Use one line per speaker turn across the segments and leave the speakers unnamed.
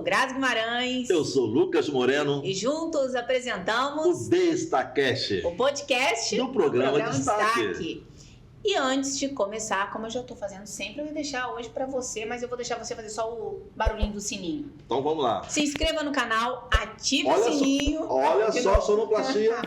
Grazi Guimarães.
Eu sou Lucas Moreno.
E juntos apresentamos
o Destacast,
o podcast
do programa Destaque.
E antes de começar, como eu já estou fazendo sempre, eu vou deixar hoje para você, mas eu vou deixar você fazer só o barulhinho do sininho.
Então vamos lá.
Se inscreva no canal, ative o sininho.
Olha só, sonoplastia.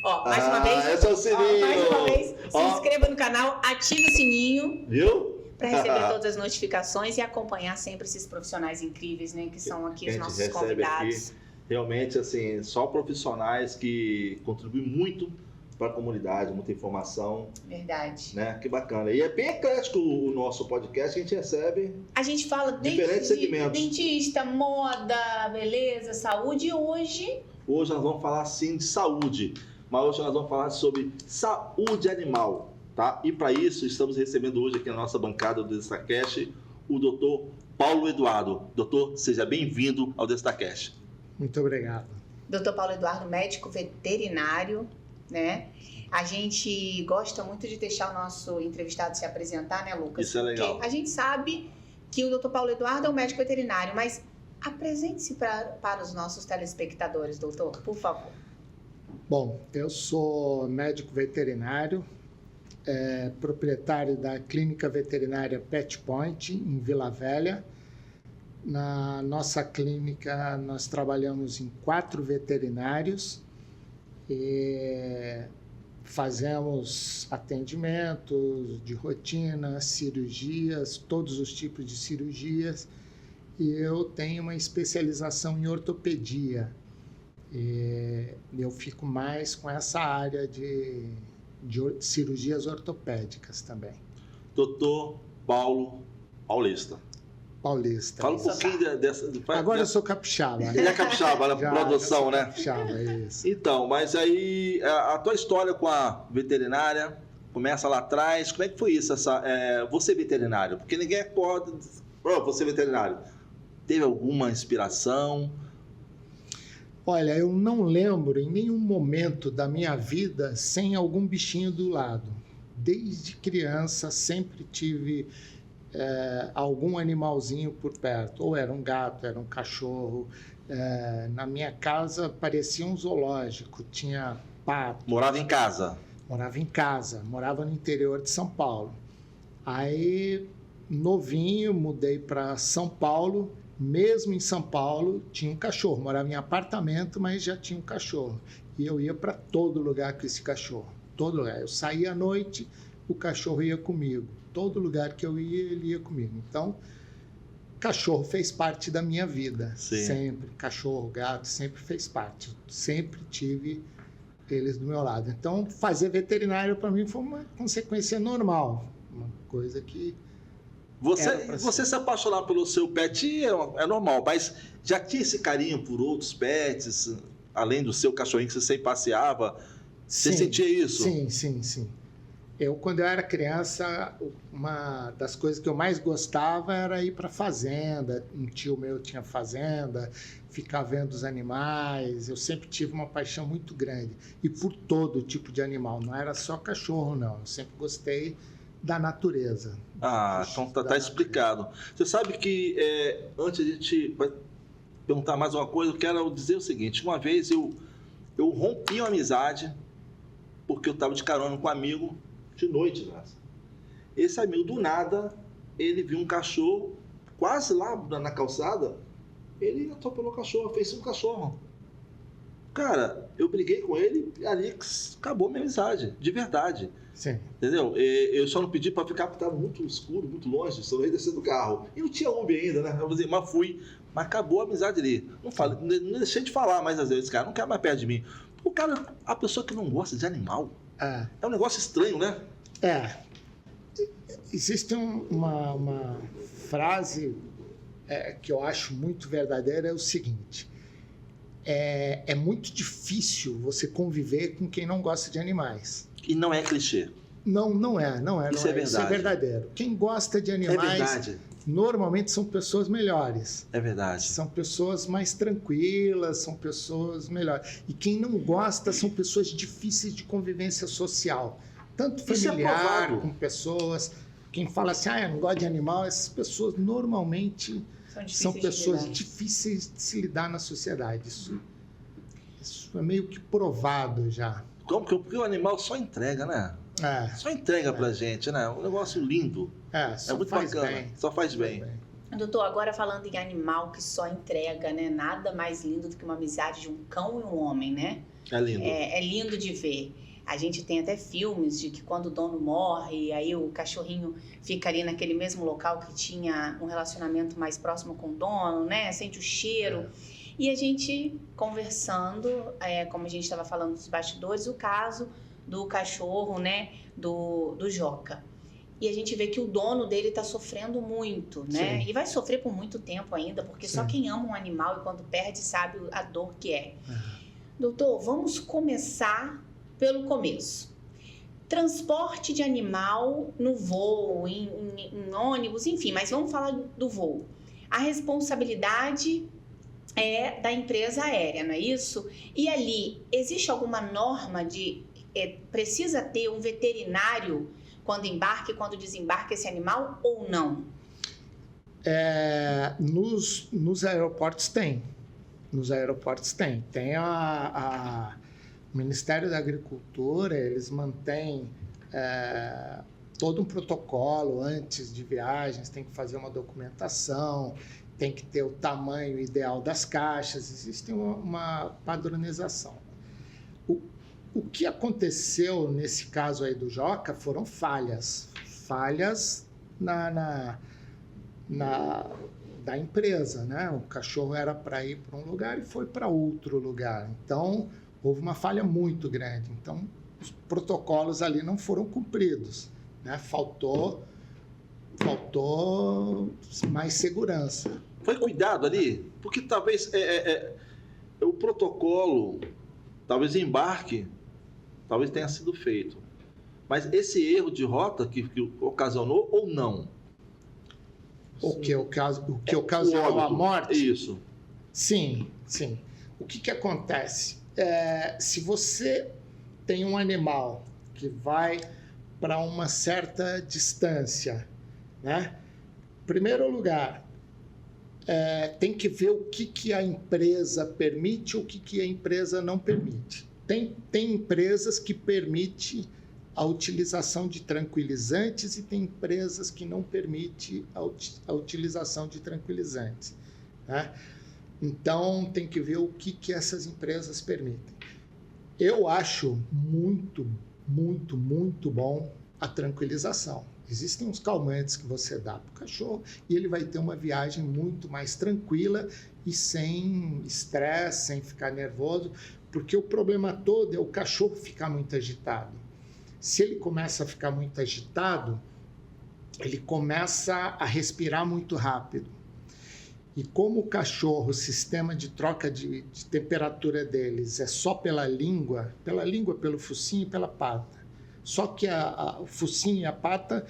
Ó, mais uma vez.
Esse é o sininho.
Mais uma vez, se inscreva no canal, ative o sininho.
Viu?
Para receber todas as notificações e acompanhar sempre esses profissionais incríveis, né? Que são aqui os nossos convidados.
Aqui, realmente, assim, só profissionais que contribuem muito para a comunidade, muita informação.
Verdade.
Né? Que bacana. E é bem eclético o nosso podcast, a gente recebe.
A gente fala
diferentes segmentos.
Dentista, moda, beleza, saúde. E hoje
nós vamos falar sim de saúde, mas hoje nós vamos falar sobre saúde animal. Tá? E para isso, estamos recebendo hoje aqui na nossa bancada do Destacast o Dr. Paulo Eduardo. Doutor, seja bem-vindo ao Destacast.
Muito obrigado.
Dr. Paulo Eduardo, médico veterinário, né? A gente gosta muito de deixar o nosso entrevistado se apresentar, né, Lucas?
Isso é legal.
Porque a gente sabe que o Dr. Paulo Eduardo é um médico veterinário, mas apresente-se para os nossos telespectadores, doutor, por favor.
Bom, eu sou médico veterinário, proprietário da clínica veterinária Pet Point, em Vila Velha. Na nossa clínica, nós trabalhamos em 4 veterinários e fazemos atendimentos de rotina, cirurgias, todos os tipos de cirurgias. E eu tenho uma especialização em ortopedia. E eu fico mais com essa área de cirurgias ortopédicas também.
Doutor Paulo Paulista. Fala um pouquinho dessa...
Agora eu sou capixaba.
Ele é capixaba, na produção, né?
Capixaba, isso.
Então, mas aí a tua história com a veterinária começa lá atrás. Como é que foi isso? Você veterinário? Porque ninguém acorda... você veterinário. Teve alguma inspiração?
Olha, eu não lembro em nenhum momento da minha vida sem algum bichinho do lado. Desde criança sempre tive algum animalzinho por perto. Ou era um gato, era um cachorro. Na minha casa parecia um zoológico, tinha pato.
Morava em casa?
Morava em casa, morava no interior de São Paulo. Aí, novinho, mudei para São Paulo. Mesmo em São Paulo, tinha um cachorro. Morava em apartamento, mas já tinha um cachorro. E eu ia para todo lugar com esse cachorro. Todo lugar. Eu saía à noite, o cachorro ia comigo. Todo lugar que eu ia, ele ia comigo. Então, cachorro fez parte da minha vida.
Sim.
Sempre. Cachorro, gato, sempre fez parte. Eu sempre tive eles do meu lado. Então, fazer veterinário para mim foi uma consequência normal. Uma coisa que...
Você se apaixonar pelo seu pet é normal, mas já tinha esse carinho por outros pets, além do seu cachorrinho que você sempre passeava? Você sentia isso?
Sim. Quando eu era criança, uma das coisas que eu mais gostava era ir para fazenda. Um tio meu tinha fazenda, ficar vendo os animais. Eu sempre tive uma paixão muito grande. E por todo tipo de animal, não era só cachorro, não. Eu sempre gostei da natureza.
Então tá explicado. Você sabe que antes de a gente perguntar mais uma coisa, eu quero dizer o seguinte. Uma vez eu rompi uma amizade porque eu estava de carona com um amigo de noite, Graça. Esse amigo, do nada, ele viu um cachorro quase lá na calçada, ele atropelou o cachorro, fez um cachorro. Cara, eu briguei com ele e ali acabou a minha amizade, de verdade.
Sim.
Entendeu? Eu só não pedi para ficar porque estava muito escuro, muito longe, só ia descer do carro. E não tinha Uber ainda, né? Mas fui. Mas acabou a amizade ali. Não deixei de falar mais às vezes, cara, não quer mais perto de mim. O cara, a pessoa que não gosta de animal, é um negócio estranho, né?
Existe uma frase que eu acho muito verdadeira, é o seguinte: é muito difícil você conviver com quem não gosta de animais.
E não é clichê.
Não é.
Isso é verdade.
Isso é verdadeiro. Quem gosta de animais normalmente são pessoas melhores.
É verdade.
São pessoas mais tranquilas, são pessoas melhores. E quem não gosta são pessoas difíceis de convivência social. Tanto familiar, com pessoas... Quem fala assim, eu não gosto de animal, essas pessoas normalmente são pessoas difíceis de se lidar na sociedade. Isso é meio que provado já.
Como que porque o animal só entrega, né? Só entrega pra gente, né? Um negócio lindo.
Só
muito
faz
bacana.
bem.
Só faz bem.
Doutor, agora falando em animal que só entrega, né? Nada mais lindo do que uma amizade de um cão e um homem, né?
É lindo.
É lindo de ver. A gente tem até filmes de que quando o dono morre, aí o cachorrinho fica ali naquele mesmo local que tinha um relacionamento mais próximo com o dono, né? Sente o cheiro. E a gente conversando, como a gente estava falando dos bastidores, o caso do cachorro, né? Do Joca. E a gente vê que o dono dele está sofrendo muito, né?
Sim.
E vai sofrer por muito tempo ainda, porque só quem ama um animal e quando perde sabe a dor que é. Doutor, vamos começar pelo começo. Transporte de animal no voo, em ônibus, enfim, mas vamos falar do voo. A responsabilidade é da empresa aérea, não é isso? E ali, existe alguma norma de... precisa ter um veterinário quando embarca e quando desembarca esse animal ou não?
Nos aeroportos tem. Nos aeroportos tem. Tem o Ministério da Agricultura, eles mantêm todo um protocolo antes de viagens, tem que fazer uma documentação, tem que ter o tamanho ideal das caixas, existe uma padronização. O que aconteceu nesse caso aí do Joca foram falhas da empresa, né? O cachorro era para ir para um lugar e foi para outro lugar. Então, houve uma falha muito grande. Então, os protocolos ali não foram cumpridos, né? Faltou mais segurança.
Foi cuidado ali? Porque talvez o protocolo, talvez embarque, talvez tenha sido feito. Mas esse erro de rota que ocasionou ou não?
O que ocasionou a morte?
Isso.
Sim. O que acontece? Se você tem um animal que vai para uma certa distância, né? Em primeiro lugar, tem que ver o que a empresa permite ou o que a empresa não permite. Tem empresas que permitem a utilização de tranquilizantes e tem empresas que não permitem a utilização de tranquilizantes, né? Então, tem que ver o que essas empresas permitem. Eu acho muito, muito, muito bom a tranquilização. Existem uns calmantes que você dá para o cachorro e ele vai ter uma viagem muito mais tranquila e sem estresse, sem ficar nervoso, porque o problema todo é o cachorro ficar muito agitado. Se ele começa a ficar muito agitado, ele começa a respirar muito rápido. E como o cachorro, o sistema de troca de temperatura deles é só pela língua, pelo focinho e pela pata. Só que o focinho e a pata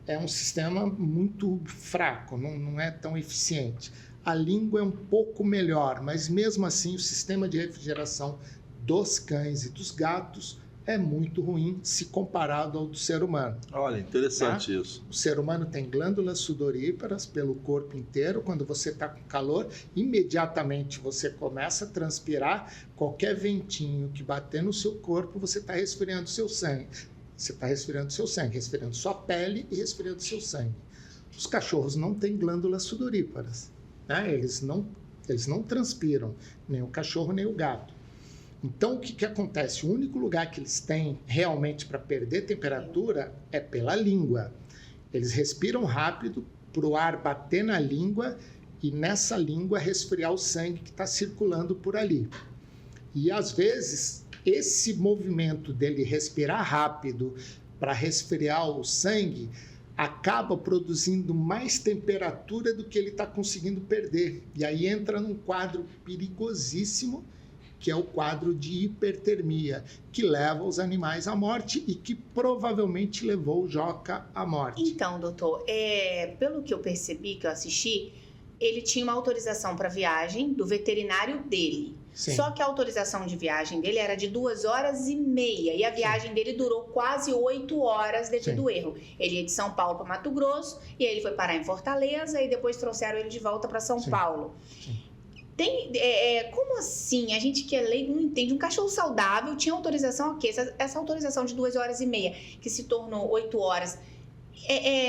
é um sistema muito fraco, não é tão eficiente. A língua é um pouco melhor, mas mesmo assim o sistema de refrigeração dos cães e dos gatos é muito ruim se comparado ao do ser humano.
Olha, interessante isso.
O ser humano tem glândulas sudoríparas pelo corpo inteiro. Quando você está com calor, imediatamente você começa a transpirar. Qualquer ventinho que bater no seu corpo, você está resfriando seu sangue. Você está resfriando seu sangue, resfriando sua pele e resfriando seu sangue. Os cachorros não têm glândulas sudoríparas, né? Eles não transpiram, nem o cachorro nem o gato. Então, o que acontece? O único lugar que eles têm realmente para perder temperatura é pela língua. Eles respiram rápido para o ar bater na língua e nessa língua resfriar o sangue que está circulando por ali. E, às vezes, esse movimento dele respirar rápido para resfriar o sangue acaba produzindo mais temperatura do que ele está conseguindo perder. E aí entra num quadro perigosíssimo, que é o quadro de hipertermia, que leva os animais à morte e que provavelmente levou o Joca à morte.
Então, doutor, pelo que eu percebi, que eu assisti, ele tinha uma autorização para viagem do veterinário dele.
Sim.
Só que a autorização de viagem dele era de 2h30 e a viagem dele durou quase 8 horas devido ao erro. Ele ia de São Paulo para Mato Grosso e aí ele foi parar em Fortaleza e depois trouxeram ele de volta para São Paulo.
Sim.
Como assim? A gente que é leigo não entende. Um cachorro saudável tinha autorização ok. Essa autorização de 2h30 que se tornou 8 horas.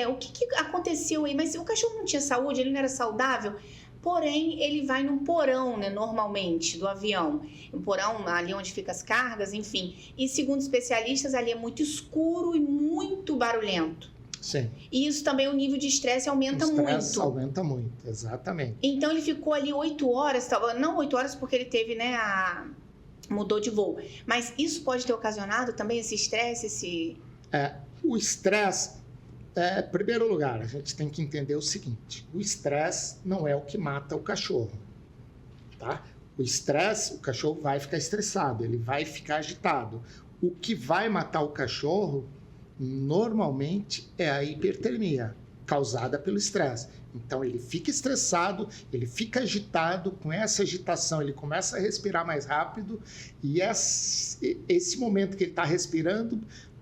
O que aconteceu aí? Mas o cachorro não tinha saúde, ele não era saudável. Porém, ele vai num porão, né, normalmente, do avião. Um porão ali onde ficam as cargas, enfim. E segundo especialistas, ali é muito escuro e muito barulhento.
Sim.
E isso também, o nível de estresse aumenta muito. O estresse
aumenta muito, exatamente.
Então, ele ficou ali 8 horas, não 8 horas porque ele teve, né, mudou de voo. Mas isso pode ter ocasionado também esse estresse,
O estresse... Em primeiro lugar, a gente tem que entender o seguinte: o estresse não é o que mata o cachorro, tá? O estresse, o cachorro vai ficar estressado, ele vai ficar agitado. O que vai matar o cachorro, normalmente, é a hipertermia, causada pelo estresse. Então, ele fica estressado, ele fica agitado, com essa agitação ele começa a respirar mais rápido e esse momento que ele está respirando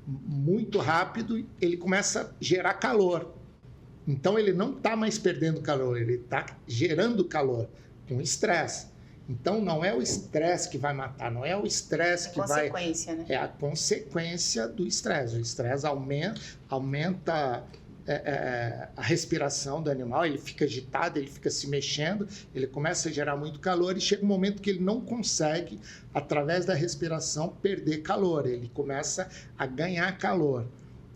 muito rápido, ele começa a gerar calor. Então, ele não está mais perdendo calor, ele está gerando calor com estresse. Então, não é o estresse que vai matar, não é o estresse que vai...
Né?
É a consequência do estresse. O estresse aumenta a respiração do animal, ele fica agitado, ele fica se mexendo, ele começa a gerar muito calor e chega um momento que ele não consegue, através da respiração, perder calor. Ele começa a ganhar calor.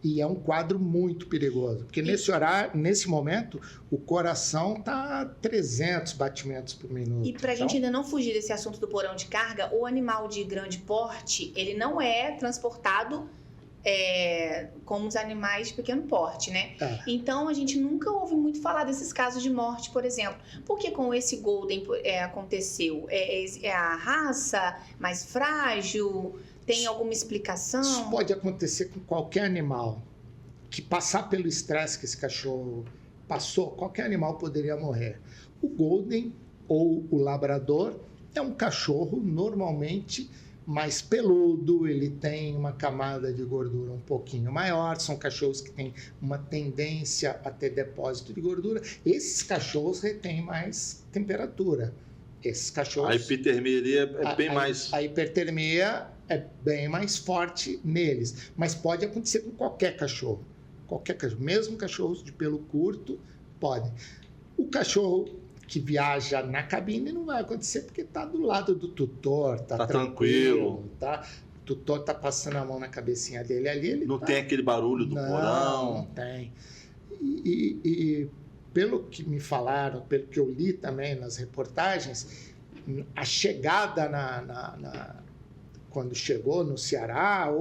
E é um quadro muito perigoso, porque nesse momento, o coração está a 300 batimentos por minuto.
E para a gente ainda não fugir desse assunto do porão de carga, o animal de grande porte, ele não é transportado como os animais de pequeno porte, né? Então, a gente nunca ouve muito falar desses casos de morte, por exemplo. Por que com esse Golden aconteceu? É a raça mais frágil? Tem alguma explicação?
Isso pode acontecer com qualquer animal. Que passar pelo estresse que esse cachorro passou, qualquer animal poderia morrer. O Golden ou o Labrador é um cachorro normalmente mais peludo, ele tem uma camada de gordura um pouquinho maior, são cachorros que têm uma tendência a ter depósito de gordura. Esses cachorros retêm mais temperatura. Esses cachorros...
A hipertermia é bem mais...
A hipertermia é bem mais forte neles, mas pode acontecer com qualquer cachorro. Qualquer cachorro, mesmo cachorros de pelo curto, podem. O cachorro que viaja na cabine não vai acontecer porque está do lado do tutor, está tranquilo. Tá? O tutor está passando a mão na cabecinha dele ali. Ele
não tem aquele barulho do porão.
Não tem. E pelo que me falaram, pelo que eu li também nas reportagens, a chegada quando chegou no Ceará,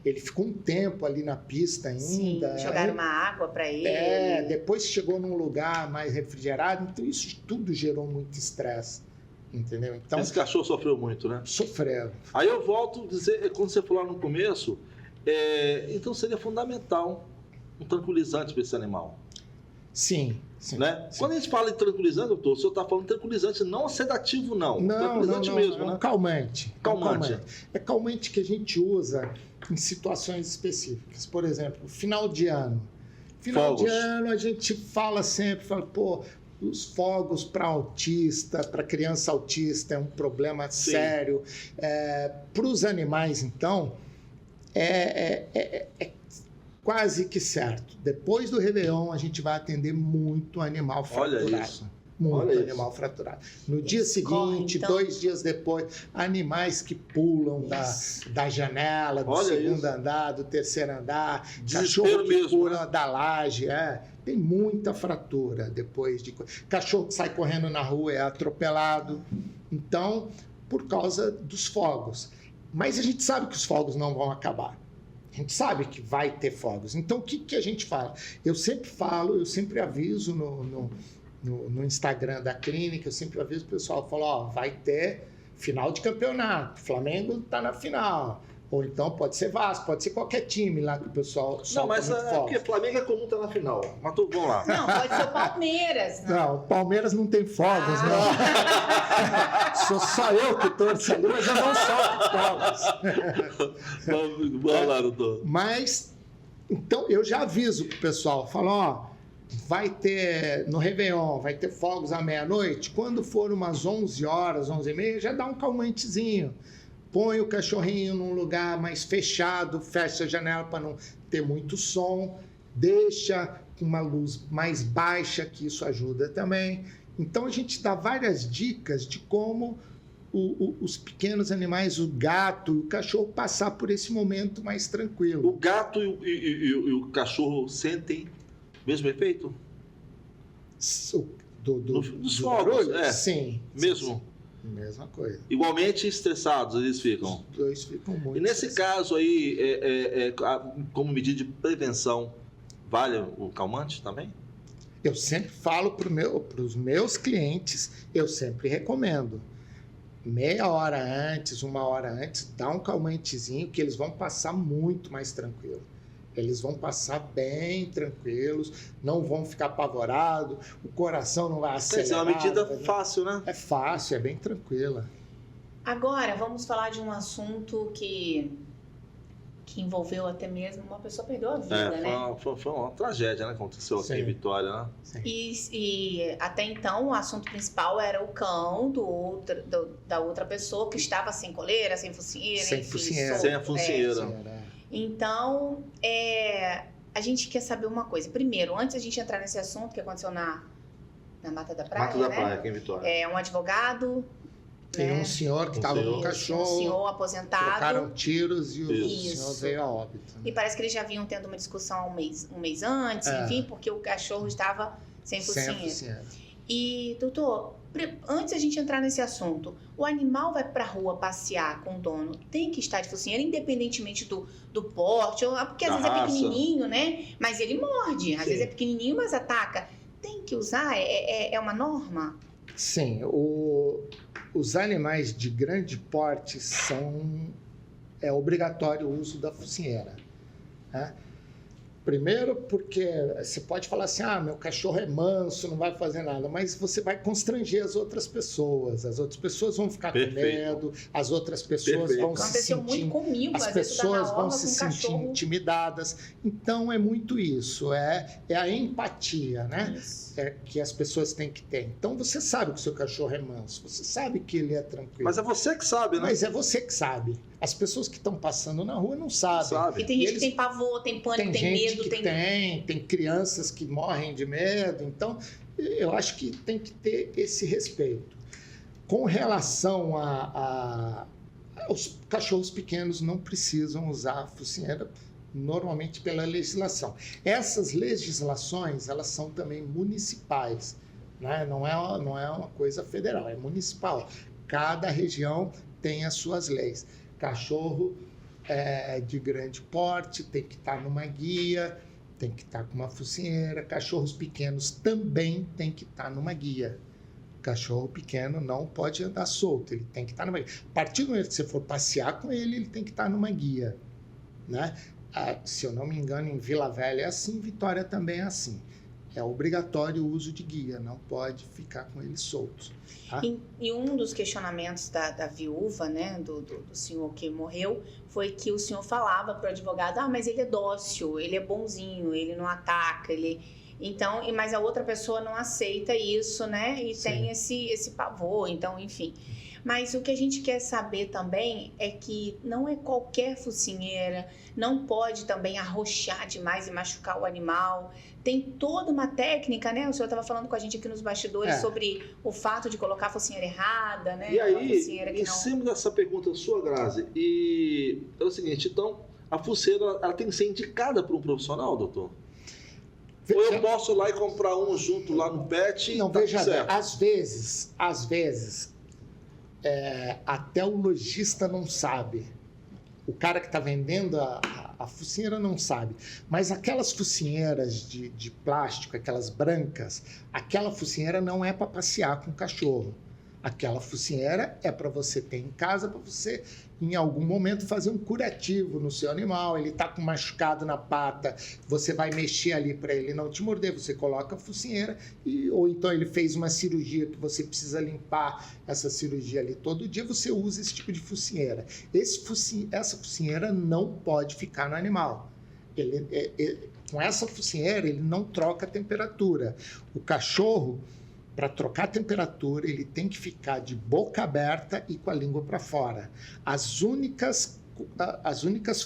ele ficou um tempo ali na pista ainda.
Sim, jogaram uma água para ele.
Depois chegou num lugar mais refrigerado, então isso tudo gerou muito estresse, entendeu? Então,
esse cachorro sofreu muito, né?
Sofreu.
Aí eu volto a dizer, quando você falou no começo, então seria fundamental um tranquilizante para esse animal.
Sim, sim,
né?
Sim.
Quando a gente fala em tranquilizante, doutor, o senhor está falando de tranquilizante, não sedativo, não. Tranquilizante mesmo,
é um
né?
calmante.
Calmante.
É calmante que a gente usa em situações específicas. Por exemplo, final de ano. De ano a gente fala, os fogos para autista, para criança autista é um problema sério. Para os animais, então, é quase que certo. Depois do Réveillon, a gente vai atender muito animal fraturado.
Olha isso.
Muito animal fraturado. No dia seguinte, 2 dias depois, animais que pulam da janela, do segundo andar, do terceiro andar, cachorro que pula da laje. Tem muita fratura depois de... Cachorro que sai correndo na rua é atropelado. Então, por causa dos fogos. Mas a gente sabe que os fogos não vão acabar. A gente sabe que vai ter fogos. Então, o que a gente fala? Eu sempre aviso no Instagram da clínica, eu sempre aviso o pessoal, vai ter final de campeonato, o Flamengo está na final, Ou então pode ser Vasco, pode ser qualquer time lá que o pessoal solta.
Não, mas
muito
é
fogos.
porque Flamengo é comum estar na final. Mas vamos lá.
Não, pode ser o Palmeiras.
Não, o Palmeiras não tem fogos, não. Sou só eu que torço ali, mas eu não solto fogos.
Vamos lá, doutor.
Mas, então, eu já aviso pro pessoal, falo, ó, vai ter, no Réveillon, vai ter fogos à meia-noite, quando for umas 11 horas, 11h30, já dá um calmantezinho. Põe o cachorrinho num lugar mais fechado, fecha a janela para não ter muito som, deixa com uma luz mais baixa, que isso ajuda também. Então, a gente dá várias dicas de como os pequenos animais, o gato e o cachorro, passar por esse momento mais tranquilo.
O gato e o cachorro sentem o mesmo efeito?
Dos
fogos,
barulhos? Sim.
Mesmo?
Sim. Mesma coisa.
Igualmente estressados eles ficam?
Os dois ficam muito
E nesse
estressados.
caso aí, como medida de prevenção, vale o calmante também?
Eu sempre falo para os meus clientes, eu sempre recomendo. Meia hora antes, 1 hora antes, dá um calmantezinho que eles vão passar muito mais tranquilo. Eles vão passar bem tranquilos, não vão ficar apavorados, o coração não vai acelerar.
É uma medida fácil, né?
É fácil, é bem tranquila.
Agora, vamos falar de um assunto que envolveu até mesmo uma pessoa perdeu a vida, né?
Foi uma tragédia, né? Que aconteceu aqui em Vitória, né?
Sim.
E até então o assunto principal era o cão da outra pessoa que estava sem coleira, sem focinheira,
Sem
enfim,
focinheira.
solto.
Sem a focinheira.
Então, a gente quer saber uma coisa. Primeiro, antes a gente entrar nesse assunto que aconteceu na Mata da Praia,
Mata da Praia, aqui em Vitória.
Um advogado...
Tem um senhor que estava com o cachorro,
um senhor aposentado.
trocaram tiros e o
Isso.
senhor veio a óbito.
E parece que eles já vinham tendo uma discussão um mês antes, enfim, porque o cachorro estava sem focinheira. E, doutor, antes a gente entrar nesse assunto, o animal vai para a rua passear com o dono, tem que estar de focinheira, independentemente do porte, porque às vezes é pequenininho, né? Mas ele morde, às vezes é pequenininho, mas ataca. Tem que usar? É uma norma?
Sim, os animais de grande porte é obrigatório o uso da focinheira, né? Primeiro porque você pode falar assim, meu cachorro é manso, não vai fazer nada, mas você vai constranger as outras pessoas vão ficar com medo, as outras pessoas vão se sentir...
muito comigo,
as pessoas vão se sentir intimidadas, então é muito isso, é a empatia, né?
Isso.
Que as pessoas têm que ter. Então você sabe que o seu cachorro é manso, você sabe que ele é tranquilo.
Mas é você que sabe, né?
Mas é você que sabe. As pessoas que estão passando na rua não sabem.
E tem gente que tem pavor, tem pânico, tem medo.
Tem crianças que morrem de medo. Então, eu acho que tem que ter esse respeito. Com relação os cachorros pequenos não precisam usar a focinheira, normalmente pela legislação. Essas legislações, elas são também municipais, né? Não é uma coisa federal, é municipal. Cada região tem as suas leis. Cachorro de grande porte tem que estar numa guia, tem que estar com uma focinheira. Cachorros pequenos também tem que estar numa guia. Cachorro pequeno não pode andar solto, ele tem que estar numa guia. A partir do momento que você for passear com ele, ele tem que estar numa guia, né? Se eu não me engano, em Vila Velha é assim, em Vitória também é assim. É obrigatório o uso de guia, não pode ficar com eles soltos. Tá?
E um dos questionamentos da viúva, né, do senhor que morreu, foi que o senhor falava para o advogado, mas ele é dócil, ele é bonzinho, ele não ataca, Então, mas a outra pessoa não aceita isso, né? E Sim. Tem esse pavor, então, enfim. Mas o que a gente quer saber também é que não é qualquer focinheira, não pode também arroxar demais e machucar o animal. Tem toda uma técnica, né? O senhor estava falando com a gente aqui nos bastidores sobre o fato de colocar a focinheira errada, né?
E aí, em cima dessa pergunta sua, Grazi, e é o seguinte, então, a focinheira ela tem que ser indicada por um profissional, doutor? Ou eu posso ir lá e comprar um junto lá no pet?
Não, veja bem, às vezes, até o lojista não sabe. O cara que está vendendo a focinheira não sabe. Mas aquelas focinheiras de plástico, aquelas brancas, aquela focinheira não é para passear com o cachorro. Aquela focinheira é para você ter em casa, para você, em algum momento, fazer um curativo no seu animal. Ele está com machucado na pata, você vai mexer ali para ele não te morder, você coloca a focinheira, ou então ele fez uma cirurgia que você precisa limpar essa cirurgia ali todo dia, você usa esse tipo de focinheira. Essa focinheira não pode ficar no animal. Com essa focinheira, ele não troca a temperatura. O cachorro, para trocar a temperatura, ele tem que ficar de boca aberta e com a língua para fora. As únicas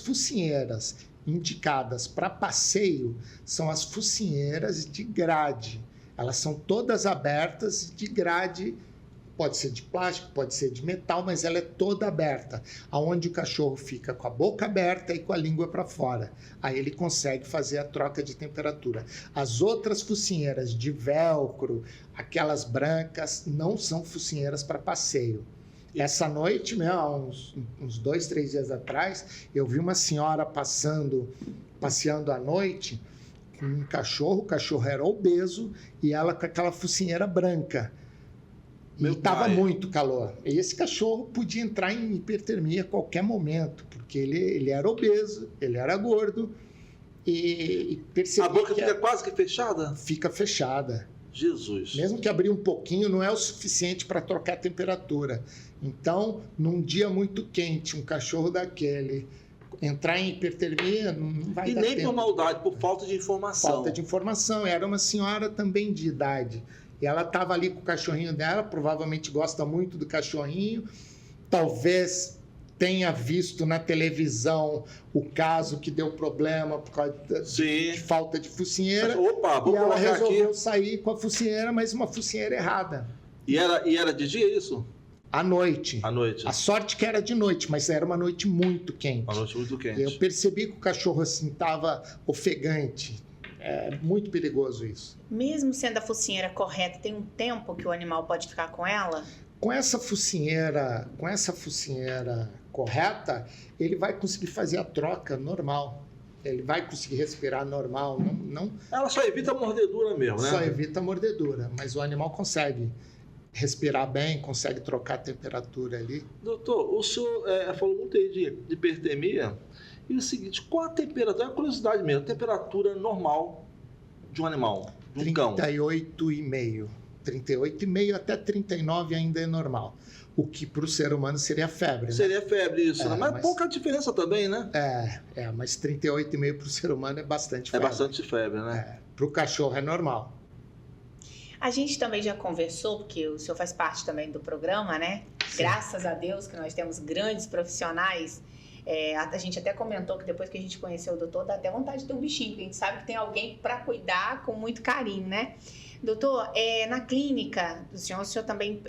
focinheiras indicadas para passeio são as focinheiras de grade. Elas são todas abertas de grade. Pode ser de plástico, pode ser de metal, mas ela é toda aberta, aonde o cachorro fica com a boca aberta e com a língua para fora. Aí ele consegue fazer a troca de temperatura. As outras focinheiras de velcro, aquelas brancas, não são focinheiras para passeio. Essa noite, né, há uns 2, 3 dias atrás, eu vi uma senhora passeando à noite com um cachorro, o cachorro era obeso e ela com aquela focinheira branca. E estava muito calor. E esse cachorro podia entrar em hipertermia a qualquer momento, porque ele era obeso, ele era gordo e percebi.
A boca fica quase que fechada?
Fica fechada.
Jesus.
Mesmo que abrir um pouquinho, não é o suficiente para trocar a temperatura. Então, num dia muito quente, um cachorro daquele entrar em hipertermia não vai dar tempo. E nem
por maldade, por falta de informação.
Falta de informação. Era uma senhora também de idade. E ela estava ali com o cachorrinho dela, provavelmente gosta muito do cachorrinho, talvez tenha visto na televisão o caso que deu problema por causa de falta de focinheira.
Opa, vou
e ela resolveu
aqui.
sair com a focinheira, mas uma focinheira errada.
E era de dia isso?
À noite.
À noite.
A sorte que era de noite, mas era uma noite muito quente.
Uma noite muito quente.
Eu percebi que o cachorro assim estava ofegante. É muito perigoso isso.
Mesmo sendo a focinheira correta, tem um tempo que o animal pode ficar com ela?
Com essa focinheira correta, ele vai conseguir fazer a troca normal. Ele vai conseguir respirar normal. Não.
Ela só evita a mordedura mesmo, né?
Só evita a mordedura, mas o animal consegue respirar bem, consegue trocar a temperatura ali.
Doutor, o senhor falou muito aí de hipertermia. E o seguinte, qual a temperatura, é uma curiosidade mesmo, a temperatura normal de um animal, de um cão?
38,5. 38,5 até 39 ainda é normal. O que para o ser humano seria febre, né?
Seria febre isso, né? Mas pouca diferença também, né?
Mas 38,5 para o ser humano é bastante febre.
É bastante febre, né?
Para o cachorro é normal.
A gente também já conversou, porque o senhor faz parte também do programa, né? Sim. Graças a Deus que nós temos grandes profissionais. A gente até comentou que depois que a gente conheceu o doutor, dá até vontade de ter um bichinho, porque a gente sabe que tem alguém para cuidar com muito carinho, né? Doutor, na clínica do senhor, o senhor também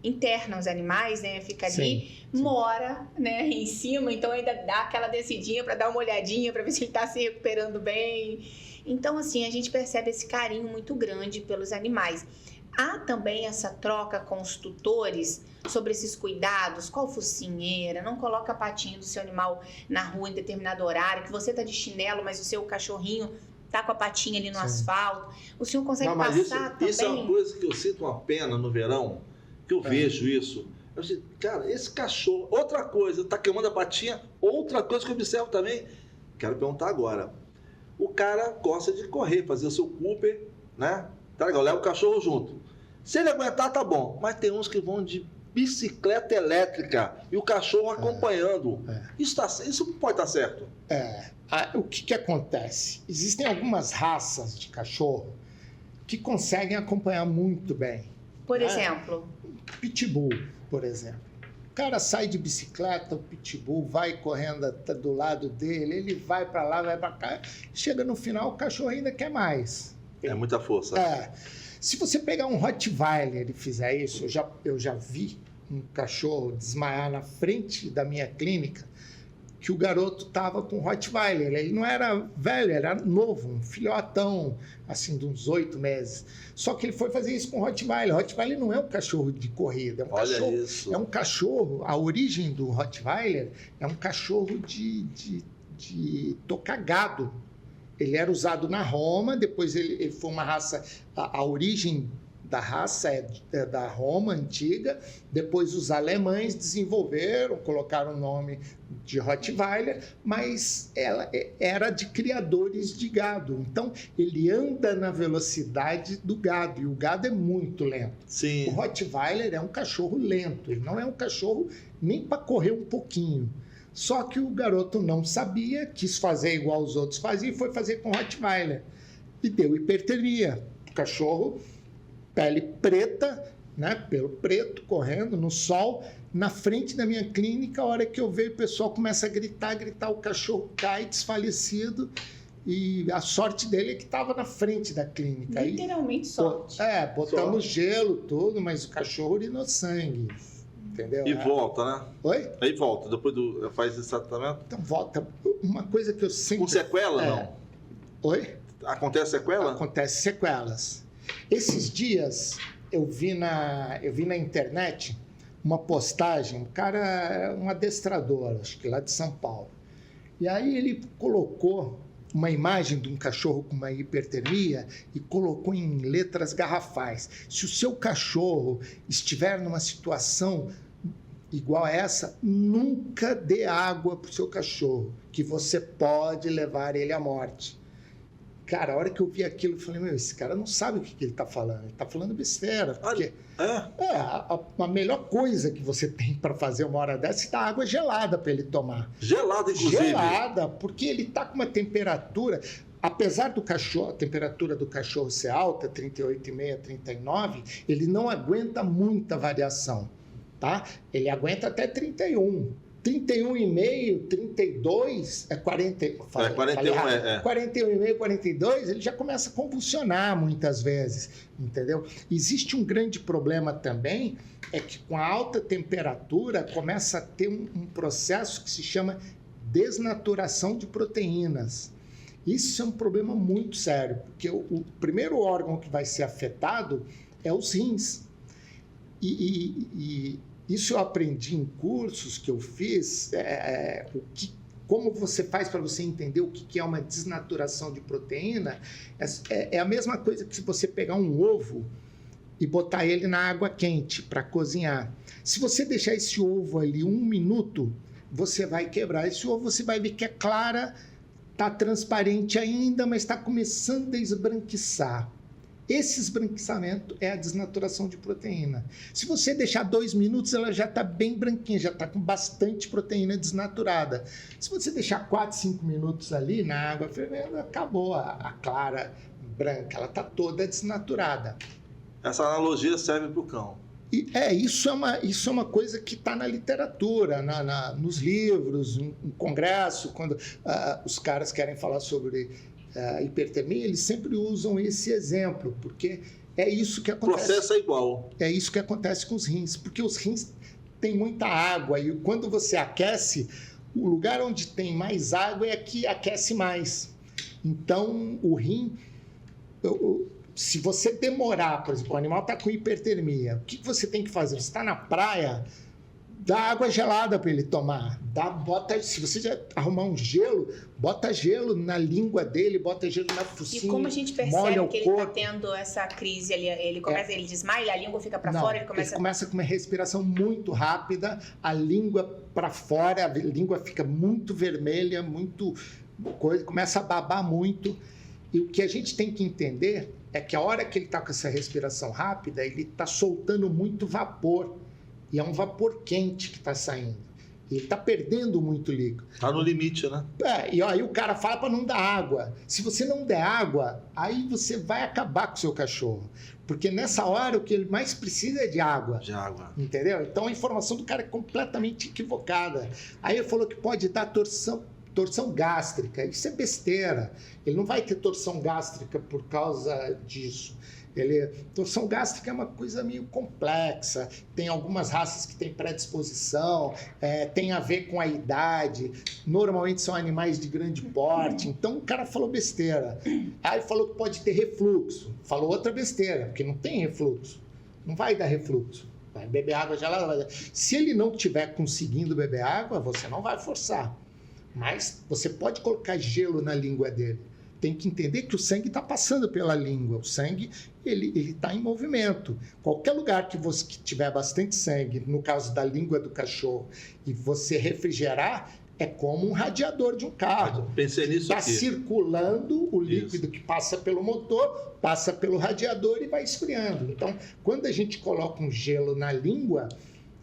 interna os animais, né? Fica ali, sim. Mora, né, em cima, então ainda dá aquela descidinha para dar uma olhadinha, para ver se ele está se recuperando bem. Então, assim, a gente percebe esse carinho muito grande pelos animais. Há também essa troca com os tutores sobre esses cuidados, qual focinheira, não coloca a patinha do seu animal na rua em determinado horário, que você está de chinelo, mas o seu cachorrinho está com a patinha ali no asfalto. O senhor consegue passar também?
Isso é uma coisa que eu sinto uma pena no verão, que eu vejo isso. Eu digo, cara, esse cachorro, outra coisa, está queimando a patinha, outra coisa que eu observo também, quero perguntar agora. O cara gosta de correr, fazer o seu Cooper, né? Tá legal, leva o cachorro junto. Se ele aguentar, tá bom. Mas tem uns que vão de bicicleta elétrica e o cachorro acompanhando. Isso pode estar certo?
O que acontece? Existem algumas raças de cachorro que conseguem acompanhar muito bem.
Por exemplo?
Pitbull, por exemplo. O cara sai de bicicleta, o pitbull vai correndo do lado dele, ele vai para lá, vai para cá. Chega no final, o cachorro ainda quer mais.
É muita força.
Se você pegar um Rottweiler e fizer isso, eu já vi um cachorro desmaiar na frente da minha clínica, que o garoto estava com Rottweiler. Ele não era velho, era novo, um filhotão, assim, de uns 8 meses. Só que ele foi fazer isso com o Rottweiler. O Rottweiler não é um cachorro de corrida, é um cachorro, a origem do Rottweiler é um cachorro de tocar gado. Ele era usado na Roma, depois ele foi uma raça, a origem da raça é da Roma antiga, depois os alemães desenvolveram, colocaram o nome de Rottweiler, mas ela era de criadores de gado. Então, ele anda na velocidade do gado, e o gado é muito lento.
Sim.
O Rottweiler é um cachorro lento, ele não é um cachorro nem para correr um pouquinho. Só que o garoto não sabia, quis fazer igual os outros faziam e foi fazer com o Rottweiler. E deu hipertermia. O cachorro, pele preta, né, pelo preto, correndo no sol, na frente da minha clínica. A hora que eu vejo, o pessoal começa a gritar, o cachorro cai desfalecido. E a sorte dele é que estava na frente da clínica.
Literalmente sorte.
Botamos gelo, tudo, mas o cachorro urinou sangue. Entendeu?
E volta, né?
Oi?
Aí volta, depois faz esse tratamento?
Então volta. Uma coisa que eu sempre...
Com sequela, não?
Oi?
Acontece sequela?
Acontece sequelas. Esses dias eu vi na internet uma postagem, um cara, um adestrador, acho que lá de São Paulo. E aí ele colocou uma imagem de um cachorro com uma hipertermia e colocou em letras garrafais. Se o seu cachorro estiver numa situação igual a essa, nunca dê água para o seu cachorro, que você pode levar ele à morte. Cara, a hora que eu vi aquilo, eu falei, esse cara não sabe o que ele está falando. Ele está falando besteira. Porque a melhor coisa que você tem para fazer uma hora dessa é dar água gelada para ele tomar.
Gelada, inclusive?
Gelada, porque ele está com uma temperatura... Apesar do cachorro, a temperatura do cachorro ser alta, 38,5, 39, ele não aguenta muita variação, tá? Ele aguenta até 31. 31,5, 32, 40, 41,5, 42, ele já começa a convulsionar muitas vezes, entendeu? Existe um grande problema também, é que com a alta temperatura começa a ter um processo que se chama desnaturação de proteínas. Isso é um problema muito sério, porque o primeiro órgão que vai ser afetado é os rins. E isso eu aprendi em cursos que eu fiz, como você faz para você entender o que é uma desnaturação de proteína. É a mesma coisa que se você pegar um ovo e botar ele na água quente para cozinhar. Se você deixar esse ovo ali 1 minuto, você vai quebrar esse ovo, você vai ver que é clara, está transparente ainda, mas está começando a esbranquiçar. Esse esbranquiçamento é a desnaturação de proteína. Se você deixar 2 minutos, ela já está bem branquinha, já está com bastante proteína desnaturada. Se você deixar 4, 5 minutos ali na água fervendo, acabou a clara branca, ela está toda desnaturada.
Essa analogia serve para o cão.
Isso é uma coisa que está na literatura, nos livros, em congresso, quando os caras querem falar sobre hipertermia, eles sempre usam esse exemplo, porque é isso que acontece. O processo
é igual.
É isso que acontece com os rins, porque os rins têm muita água e quando você aquece, o lugar onde tem mais água é que aquece mais. Então, o rim... Se você demorar, por exemplo, o animal está com hipertermia, o que você tem que fazer? Você está na praia, dá água gelada para ele tomar. Se você já arrumar um gelo, bota gelo na língua dele, bota gelo na focinha.
E como a gente percebe que ele está tendo essa crise ali? Ele desmaia, a língua fica para fora, ele começa
com uma respiração muito rápida, a língua para fora, a língua fica muito vermelha, começa a babar muito. E o que a gente tem que entender é que a hora que ele está com essa respiração rápida, ele está soltando muito vapor. E é um vapor quente que está saindo. Ele está perdendo muito líquido.
Está no limite, né?
E aí o cara fala para não dar água. Se você não der água, aí você vai acabar com o seu cachorro. Porque nessa hora o que ele mais precisa é de água.
De água.
Entendeu? Então a informação do cara é completamente equivocada. Aí ele falou que pode dar torção gástrica. Isso é besteira. Ele não vai ter torção gástrica por causa disso. Torção gástrica é uma coisa meio complexa. Tem algumas raças que têm predisposição, tem a ver com a idade. Normalmente são animais de grande porte. Então o cara falou besteira. Aí falou que pode ter refluxo. Falou outra besteira, porque não tem refluxo. Não vai dar refluxo. Vai beber água gelada. Se ele não estiver conseguindo beber água, você não vai forçar. Mas você pode colocar gelo na língua dele. tem que entender que o sangue está passando pela língua. O sangue, ele está em movimento. Qualquer lugar que tiver bastante sangue, no caso da língua do cachorro, e você refrigerar, é como um radiador de um carro.
Pensei nisso aqui.
Está circulando o líquido que passa pelo motor, passa pelo radiador e vai esfriando. Então, quando a gente coloca um gelo na língua,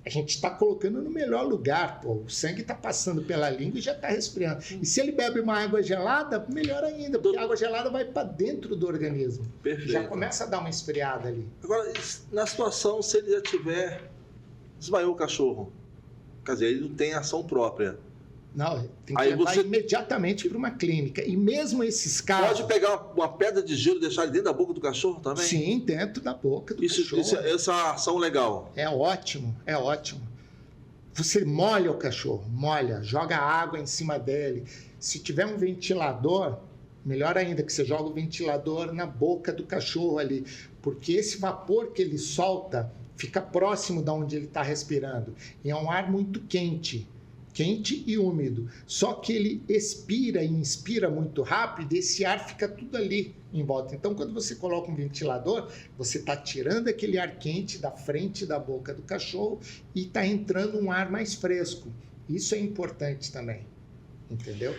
a gente está colocando no melhor lugar. Pô. O sangue está passando pela língua e já está resfriando. E se ele bebe uma água gelada, melhor ainda, porque a água gelada vai para dentro do organismo.
Perfeito.
Já começa a dar uma esfriada ali.
Agora, na situação, se ele já tiver... desmaiou o cachorro, quer dizer, ele não tem ação própria.
Não, tem que levar imediatamente para uma clínica. E mesmo esses casos...
Pode pegar uma pedra de gelo e deixar ele dentro da boca do cachorro também?
Sim, dentro da boca do cachorro.
Essa é uma ação legal.
É ótimo, é ótimo. Você molha o cachorro, molha, joga água em cima dele. Se tiver um ventilador, melhor ainda que você joga o ventilador na boca do cachorro ali, porque esse vapor que ele solta fica próximo de onde ele está respirando. E é um ar muito quente e úmido. Só que ele expira e inspira muito rápido, e esse ar fica tudo ali em volta. Então, quando você coloca um ventilador, você está tirando aquele ar quente da frente da boca do cachorro e está entrando um ar mais fresco. Isso é importante também, entendeu?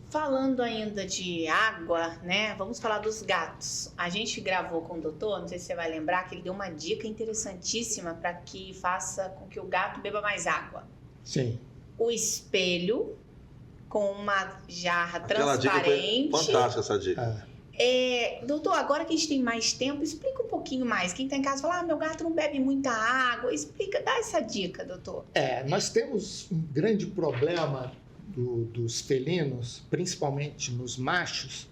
Falando ainda de água, né? Vamos falar dos gatos. A gente gravou com o doutor, não sei se você vai lembrar, que ele deu uma dica interessantíssima para que faça com que o gato beba mais água.
Sim.
O espelho com uma jarra
Aquela
transparente.
Dica foi fantástica essa dica.
Doutor, agora que a gente tem mais tempo, explica um pouquinho mais. Quem está em casa fala, meu gato não bebe muita água. Explica, dá essa dica, doutor.
Nós temos um grande problema dos felinos, principalmente nos machos,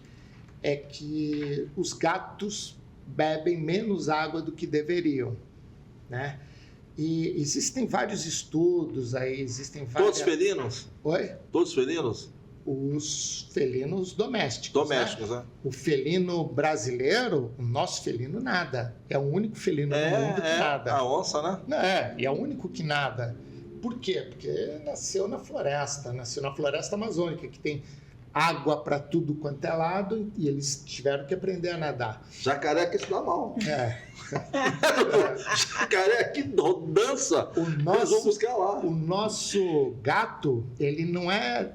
é que os gatos bebem menos água do que deveriam, né? E existem vários estudos aí, existem várias...
Todos felinos?
Oi?
Todos felinos?
Os felinos domésticos.
Domésticos, né?
O felino brasileiro, o nosso felino nada. É o único felino do mundo que nada.
A onça, né?
E é o único que nada. Por quê? Porque nasceu na floresta amazônica, que tem água para tudo quanto é lado, e eles tiveram que aprender a nadar.
Jacaré que se dá mal. Jacaré que dança. Nós vamos buscar lá.
O nosso gato,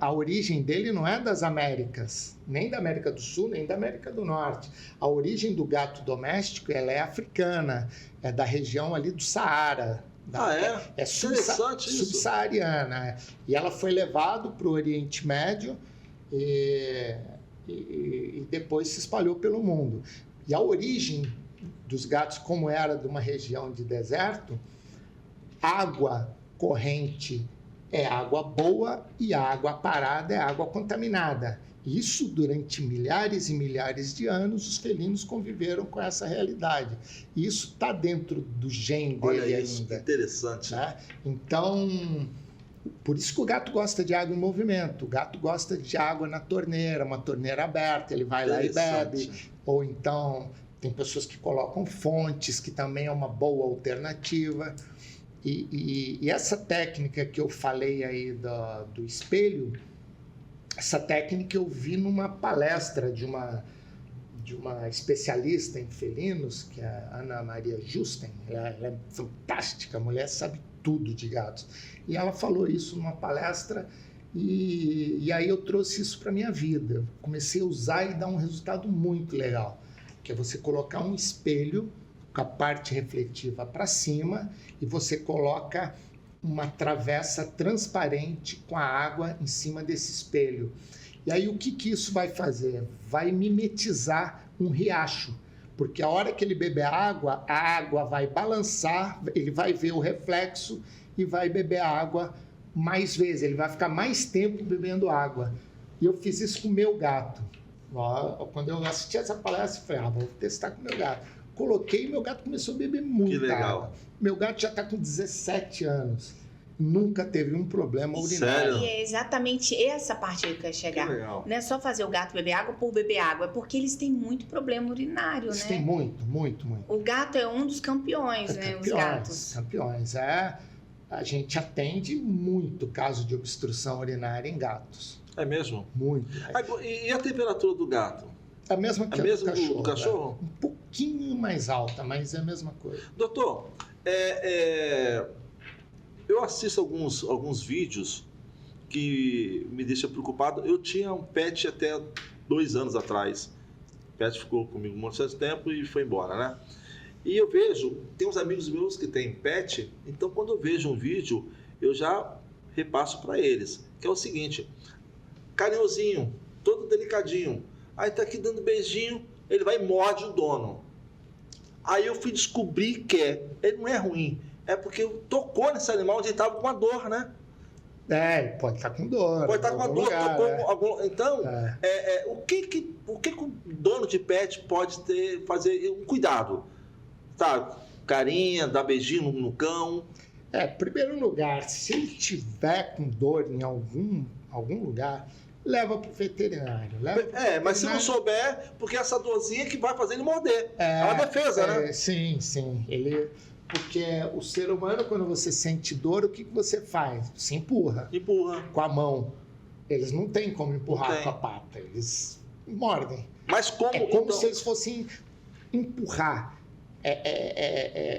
a origem dele não é das Américas, nem da América do Sul, nem da América do Norte. A origem do gato doméstico, ela é africana, é da região ali do Saara. É subsaariana. E ela foi levada para o Oriente Médio e depois se espalhou pelo mundo. E a origem dos gatos, como era de uma região de deserto, água corrente é água boa e água parada é água contaminada. Isso, durante milhares e milhares de anos, os felinos conviveram com essa realidade. E isso está dentro do gene dele
isso,
ainda.
Interessante.
Né? Então, por isso que o gato gosta de água em movimento. O gato gosta de água na torneira, uma torneira aberta, ele vai lá e bebe. Ou então, tem pessoas que colocam fontes, que também é uma boa alternativa. E essa técnica que eu falei aí do espelho, essa técnica eu vi numa palestra de uma especialista em felinos, que é a Ana Maria Justen. Ela é fantástica, a mulher sabe tudo de gatos. E ela falou isso numa palestra e aí eu trouxe isso para a minha vida. Eu comecei a usar e dá um resultado muito legal, que é você colocar um espelho com a parte refletiva para cima e você coloca uma travessa transparente com a água em cima desse espelho. E aí o que isso vai fazer? Vai mimetizar um riacho, porque a hora que ele beber a água vai balançar, ele vai ver o reflexo e vai beber a água mais vezes, ele vai ficar mais tempo bebendo água. E eu fiz isso com o meu gato. Quando eu assisti essa palestra, eu falei, vou testar com o meu gato. Coloquei e meu gato começou a beber muita água. Meu gato já está com 17 anos. Nunca teve um problema urinário.
E é exatamente essa parte que eu quero chegar. Não é só fazer o gato beber água por beber água, é porque eles têm muito problema urinário,
eles
né?
Tem muito.
O gato é um dos campeões, né? Os gatos.
Campeões. A gente atende muito caso de obstrução urinária em gatos.
É mesmo?
Muito.
E a temperatura do gato?
A mesma que
É mesmo
do
cachorro?
Um pouquinho mais alta, mas é a mesma coisa.
Doutor, eu assisto alguns vídeos que me deixam preocupado. Eu tinha um pet até 2 anos atrás. O pet ficou comigo um monte de tempo e foi embora, né? E eu vejo, tem uns amigos meus que têm pet, então quando eu vejo um vídeo, eu já repasso para eles, que é o seguinte: carinhosinho, todo delicadinho, aí tá aqui dando beijinho, ele vai e morde o dono. Aí eu fui descobrir que ele não é ruim, é porque tocou nesse animal onde ele estava com uma dor, né?
Ele pode estar com dor.
Pode estar com uma dor,
lugar,
tocou algum... Então, o que o dono de pet pode fazer um cuidado? Tá, carinha, dar beijinho no cão.
Primeiro lugar, se ele tiver com dor em algum lugar, leva para o veterinário.
Mas se não souber, porque essa dorzinha que vai fazer ele morder. É uma defesa, né?
Sim. Porque o ser humano, quando você sente dor, o que você faz? Você empurra.
Empurra.
Com a mão. Eles não têm como empurrar com a pata. Eles mordem.
Mas como?
É como se eles fossem empurrar.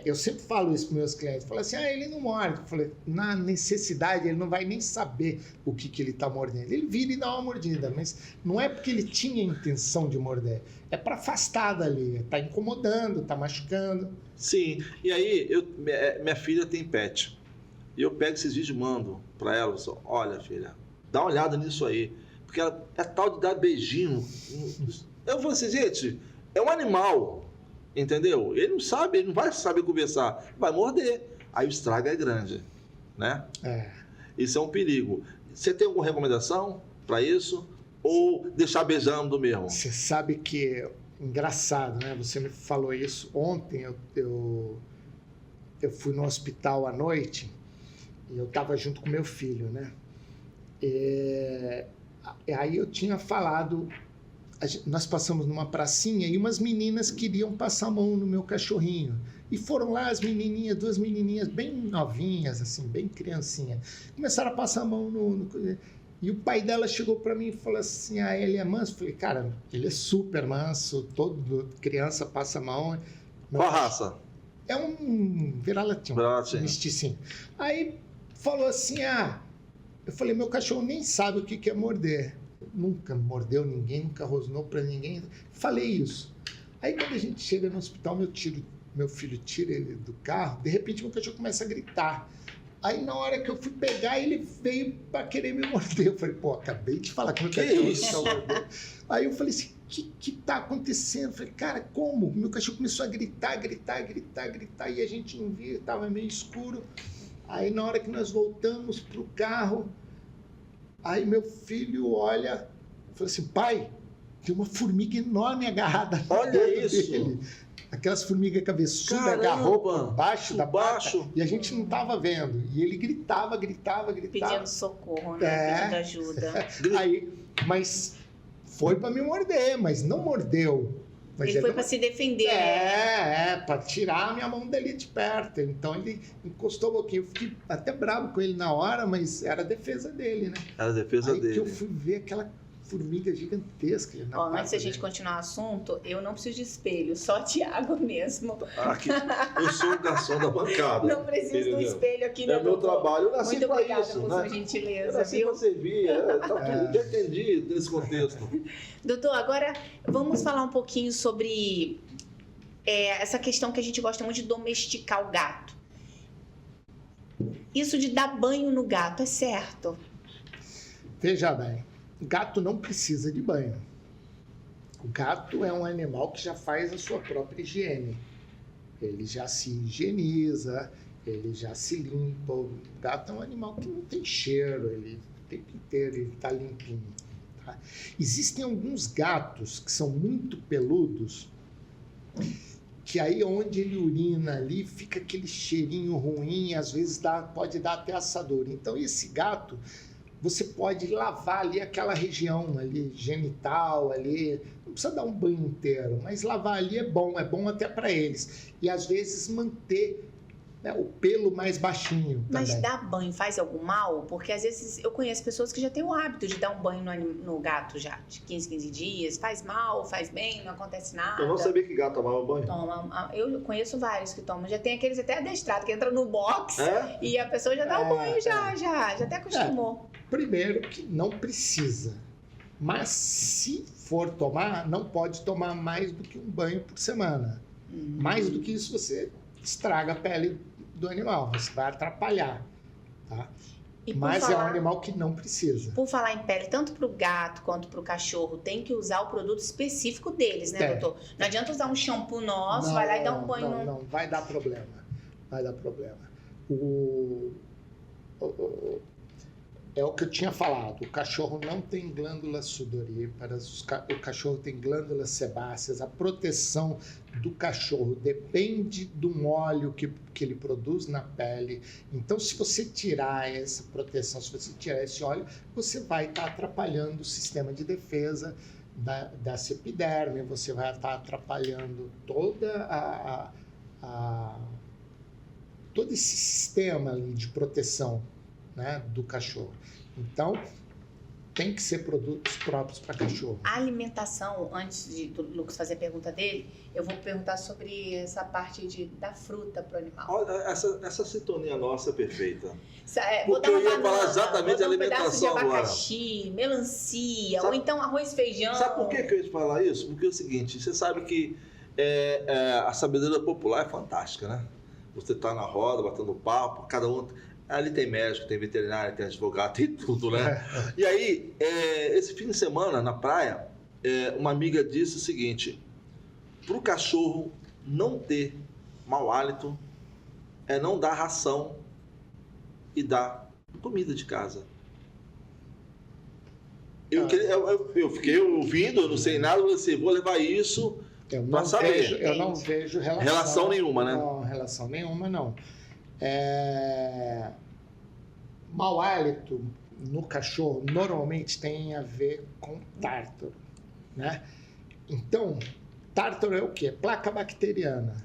Eu sempre falo isso para meus clientes. Falo assim, ele não morde. Eu falei, na necessidade, ele não vai nem saber o que ele está mordendo. Ele vira e dá uma mordida, mas não é porque ele tinha intenção de morder. É para afastar dali. Está incomodando, está machucando.
Sim. E aí, minha filha tem pet. E eu pego esses vídeos e mando para ela. Olha, filha, dá uma olhada nisso aí. Porque ela é tal de dar beijinho. Eu falo assim, gente, é um animal. Entendeu? Ele não sabe, ele não vai saber conversar, vai morder. Aí o estrago é grande, né? Isso é um perigo. Você tem alguma recomendação para isso? Ou deixar beijando mesmo?
Você sabe que engraçado, né? Você me falou isso ontem. Eu fui no hospital à noite e eu estava junto com meu filho, né? Aí eu tinha falado. Nós passamos numa pracinha e umas meninas queriam passar a mão no meu cachorrinho. E foram lá as menininhas, 2 menininhas bem novinhas, assim, bem criancinha. Começaram a passar a mão E o pai dela chegou para mim e falou assim, ele é manso? Eu falei, cara, ele é super manso, todo criança passa a mão.
Qual a raça?
É um vira-latinho, um mesticinho. Aí falou assim, eu falei, meu cachorro nem sabe o que é morder. Nunca mordeu ninguém, nunca rosnou para ninguém. Falei isso. Aí quando a gente chega no hospital, meu filho tira ele do carro, de repente meu cachorro começa a gritar. Aí na hora que eu fui pegar, ele veio para querer me morder. Eu falei, acabei de falar que meu cachorro está mordendo. Aí eu falei assim, o que tá acontecendo? Eu falei, cara, como? Meu cachorro começou a gritar, e a gente não via, estava meio escuro. Aí na hora que nós voltamos pro carro, aí meu filho olha e fala assim, pai, tem uma formiga enorme agarrada no dedo dele. Aquelas formigas cabeçudas, agarrou por baixo da pata e a gente não estava vendo. E ele gritava.
Pedindo socorro, né? Pedindo ajuda.
Aí, mas foi para me morder, mas não mordeu. Mas
ele foi para se defender, né?
Para tirar a minha mão dali de perto. Então ele encostou um pouquinho. Eu fiquei até bravo com ele na hora, mas era a defesa dele, né?
Era a defesa dele.
Aí que eu fui ver aquela formiga gigantesca.
Antes da gente continuar o assunto, eu não preciso de espelho, só de água mesmo.
Eu sou o garçom da bancada.
Não preciso do espelho aqui, né?
É meu trabalho, eu nasci para isso.
Muito obrigada por sua gentileza,
eu nasci para servir, já entendi nesse contexto.
Doutor, agora vamos falar um pouquinho sobre essa questão que a gente gosta muito de domesticar o gato. Isso de dar banho no gato é certo?
Veja bem. Gato não precisa de banho. O gato é um animal que já faz a sua própria higiene. Ele já se higieniza, ele já se limpa. O gato é um animal que não tem cheiro, ele o tempo inteiro ele está limpinho. Tá? Existem alguns gatos que são muito peludos, que aí onde ele urina ali fica aquele cheirinho ruim, às vezes pode dar até assadura. Então esse gato, você pode lavar ali aquela região ali, genital ali, não precisa dar um banho inteiro, mas lavar ali é bom até para eles. E às vezes manter né, o pelo mais baixinho
Mas
também.
dar banho faz algum mal? Porque às vezes eu conheço pessoas que já têm o hábito de dar um banho no gato já, de 15 dias. Faz mal, faz bem, não acontece nada.
Eu não sabia que gato tomava banho.
Toma, eu conheço vários que tomam. Já tem aqueles até adestrados que entram no box e a pessoa já dá o banho, já até acostumou.
Primeiro que não precisa. Mas se for tomar, não pode tomar mais do que um banho por semana. Mais do que isso, você estraga a pele do animal, você vai atrapalhar, tá? Mas é um animal que não precisa.
Por falar em pele, tanto para o gato quanto para o cachorro, tem que usar o produto específico deles, né, doutor? Não adianta usar um shampoo nosso, vai lá e dá um banho.
Não, vai dar problema. Vai dar problema. É o que eu tinha falado, o cachorro não tem glândulas sudoríparas, o cachorro tem glândulas sebáceas, a proteção do cachorro depende do óleo que ele produz na pele. Então, se você tirar essa proteção, se você tirar esse óleo, você vai estar atrapalhando o sistema de defesa da epiderme, você vai estar atrapalhando todo esse sistema ali de proteção, né, do cachorro. Então, tem que ser produtos próprios para cachorro.
A alimentação, antes do Lucas fazer a pergunta dele, eu vou perguntar sobre essa parte da fruta para o animal.
Olha, essa sintonia nossa é perfeita.
Vou dar uma
eu ia
banana,
falar exatamente de alimentação
pedaço de
agora.
abacaxi, melancia,
Sabe,
ou então arroz e feijão.
Sabe por que eu ia te falar isso? Porque é o seguinte, você sabe que a sabedoria popular é fantástica, né? Você está na roda, batendo papo, cada um... Ali tem médico, tem veterinário, tem advogado, tem tudo, né? E aí, esse fim de semana, na praia, uma amiga disse o seguinte: para o cachorro não ter mau hálito, não dar ração e dar comida de casa. Eu fiquei ouvindo, eu não sei nada, eu falei assim, vou levar isso para saber.
Eu não vejo
relação nenhuma, né?
Não, relação nenhuma, não. Mau hálito no cachorro normalmente tem a ver com tártaro, né? Então, tártaro é o quê? Placa bacteriana.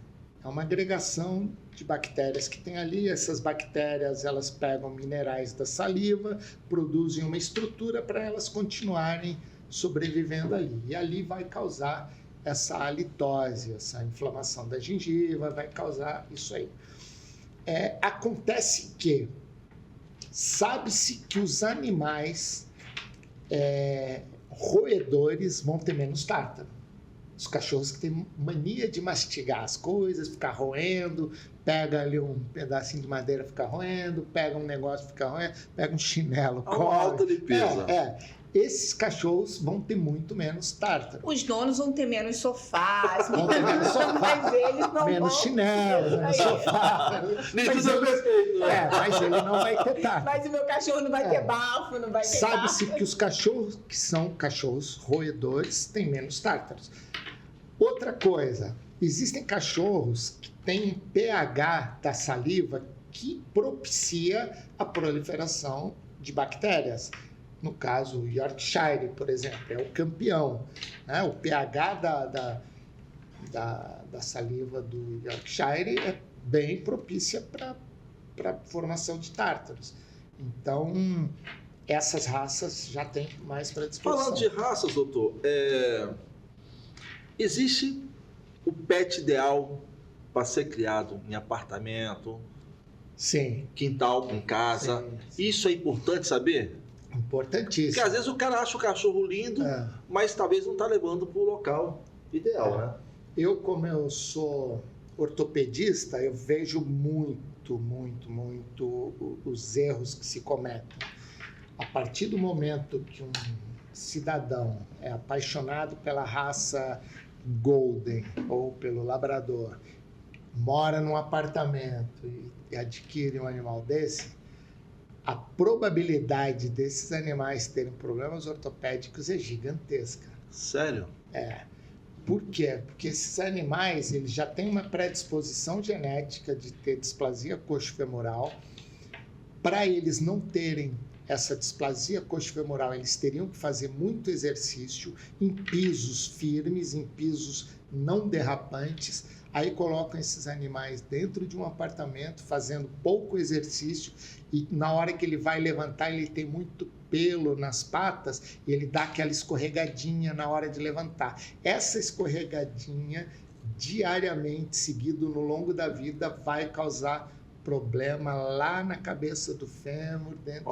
É uma agregação de bactérias que tem ali. Essas bactérias, elas pegam minerais da saliva, produzem uma estrutura para elas continuarem sobrevivendo ali. E ali vai causar essa halitose, essa inflamação da gengiva, vai causar isso aí. Acontece que sabe-se que os animais roedores vão ter menos tártaro. Os cachorros que têm mania de mastigar as coisas, ficar roendo, pega ali um pedacinho de madeira, fica roendo, pega um negócio, fica roendo, pega um chinelo,
uma alta limpeza.
Esses cachorros vão ter muito menos tártaro.
Os donos vão ter menos sofás,
vão ter menos sofá,
mas eles não
menos
vão.
Chinelo, menos sofá. Mas ele não vai ter tártaro.
Mas o meu cachorro não vai ter bafo, não vai ter
Sabe-se que os cachorros que são cachorros roedores têm menos tártaros. Outra coisa, existem cachorros que têm um pH da saliva que propicia a proliferação de bactérias. No caso, o Yorkshire, por exemplo, é o campeão, né? O pH da saliva do Yorkshire é bem propícia para a formação de tártaros. Então, essas raças já têm mais predisposição.
Falando de raças, doutor, existe o pet ideal para ser criado em apartamento,
sim,
quintal com casa. Sim. Isso é importante saber?
Importantíssimo.
Porque às vezes o cara acha o cachorro lindo, mas talvez não está levando para o local ideal, né?
Como eu sou ortopedista, eu vejo muito os erros que se cometem. A partir do momento que um cidadão é apaixonado pela raça Golden ou pelo Labrador, mora num apartamento e adquire um animal desse, a probabilidade desses animais terem problemas ortopédicos é gigantesca.
Sério?
Por quê? Porque esses animais eles já têm uma predisposição genética de ter displasia coxofemoral. Para eles não terem essa displasia coxofemoral, eles teriam que fazer muito exercício em pisos firmes, em pisos não derrapantes. Aí colocam esses animais dentro de um apartamento, fazendo pouco exercício, e na hora que ele vai levantar, ele tem muito pelo nas patas, e ele dá aquela escorregadinha na hora de levantar. Essa escorregadinha, diariamente, seguido no longo da vida, vai causar problema lá na cabeça do fêmur, dentro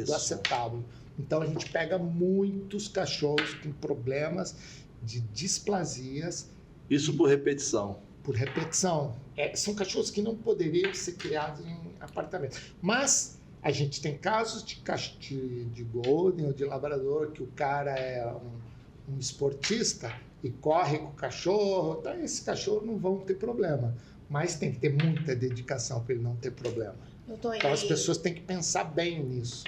do acetábulo. Então, a gente pega muitos cachorros com problemas de displasias.
Isso por repetição.
Por repetição. São cachorros que não poderiam ser criados em apartamento. Mas a gente tem casos de Golden ou de Labrador, que o cara é um esportista e corre com o cachorro. Então, esse cachorro não vão ter problema. Mas tem que ter muita dedicação para ele não ter problema. Então, as pessoas têm que pensar bem nisso.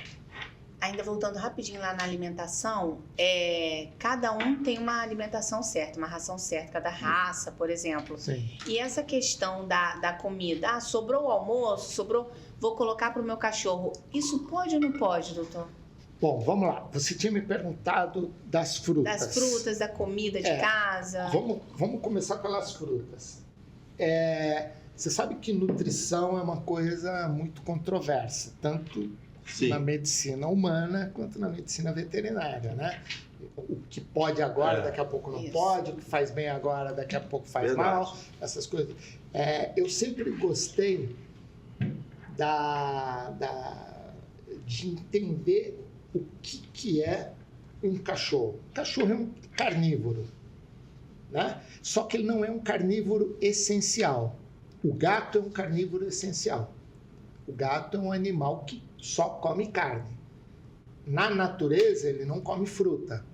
Ainda voltando rapidinho lá na alimentação, cada um tem uma alimentação certa, uma ração certa, cada raça, por exemplo.
Sim.
E essa questão da comida, sobrou o almoço, vou colocar para o meu cachorro. Isso pode ou não pode, doutor?
Bom, vamos lá. Você tinha me perguntado das frutas.
Das frutas, da comida de casa.
Vamos começar pelas frutas. Você sabe que nutrição é uma coisa muito controversa, tanto
Sim.
na medicina humana quanto na medicina veterinária, né? O que pode agora, daqui a pouco não pode, o que faz bem agora, daqui a pouco faz mal, essas coisas. Eu sempre gostei de entender o que é um cachorro. O cachorro é um carnívoro, né? Só que ele não é um carnívoro essencial. O gato é um carnívoro essencial. O gato é um animal que só come carne. Na natureza, ele não come fruta.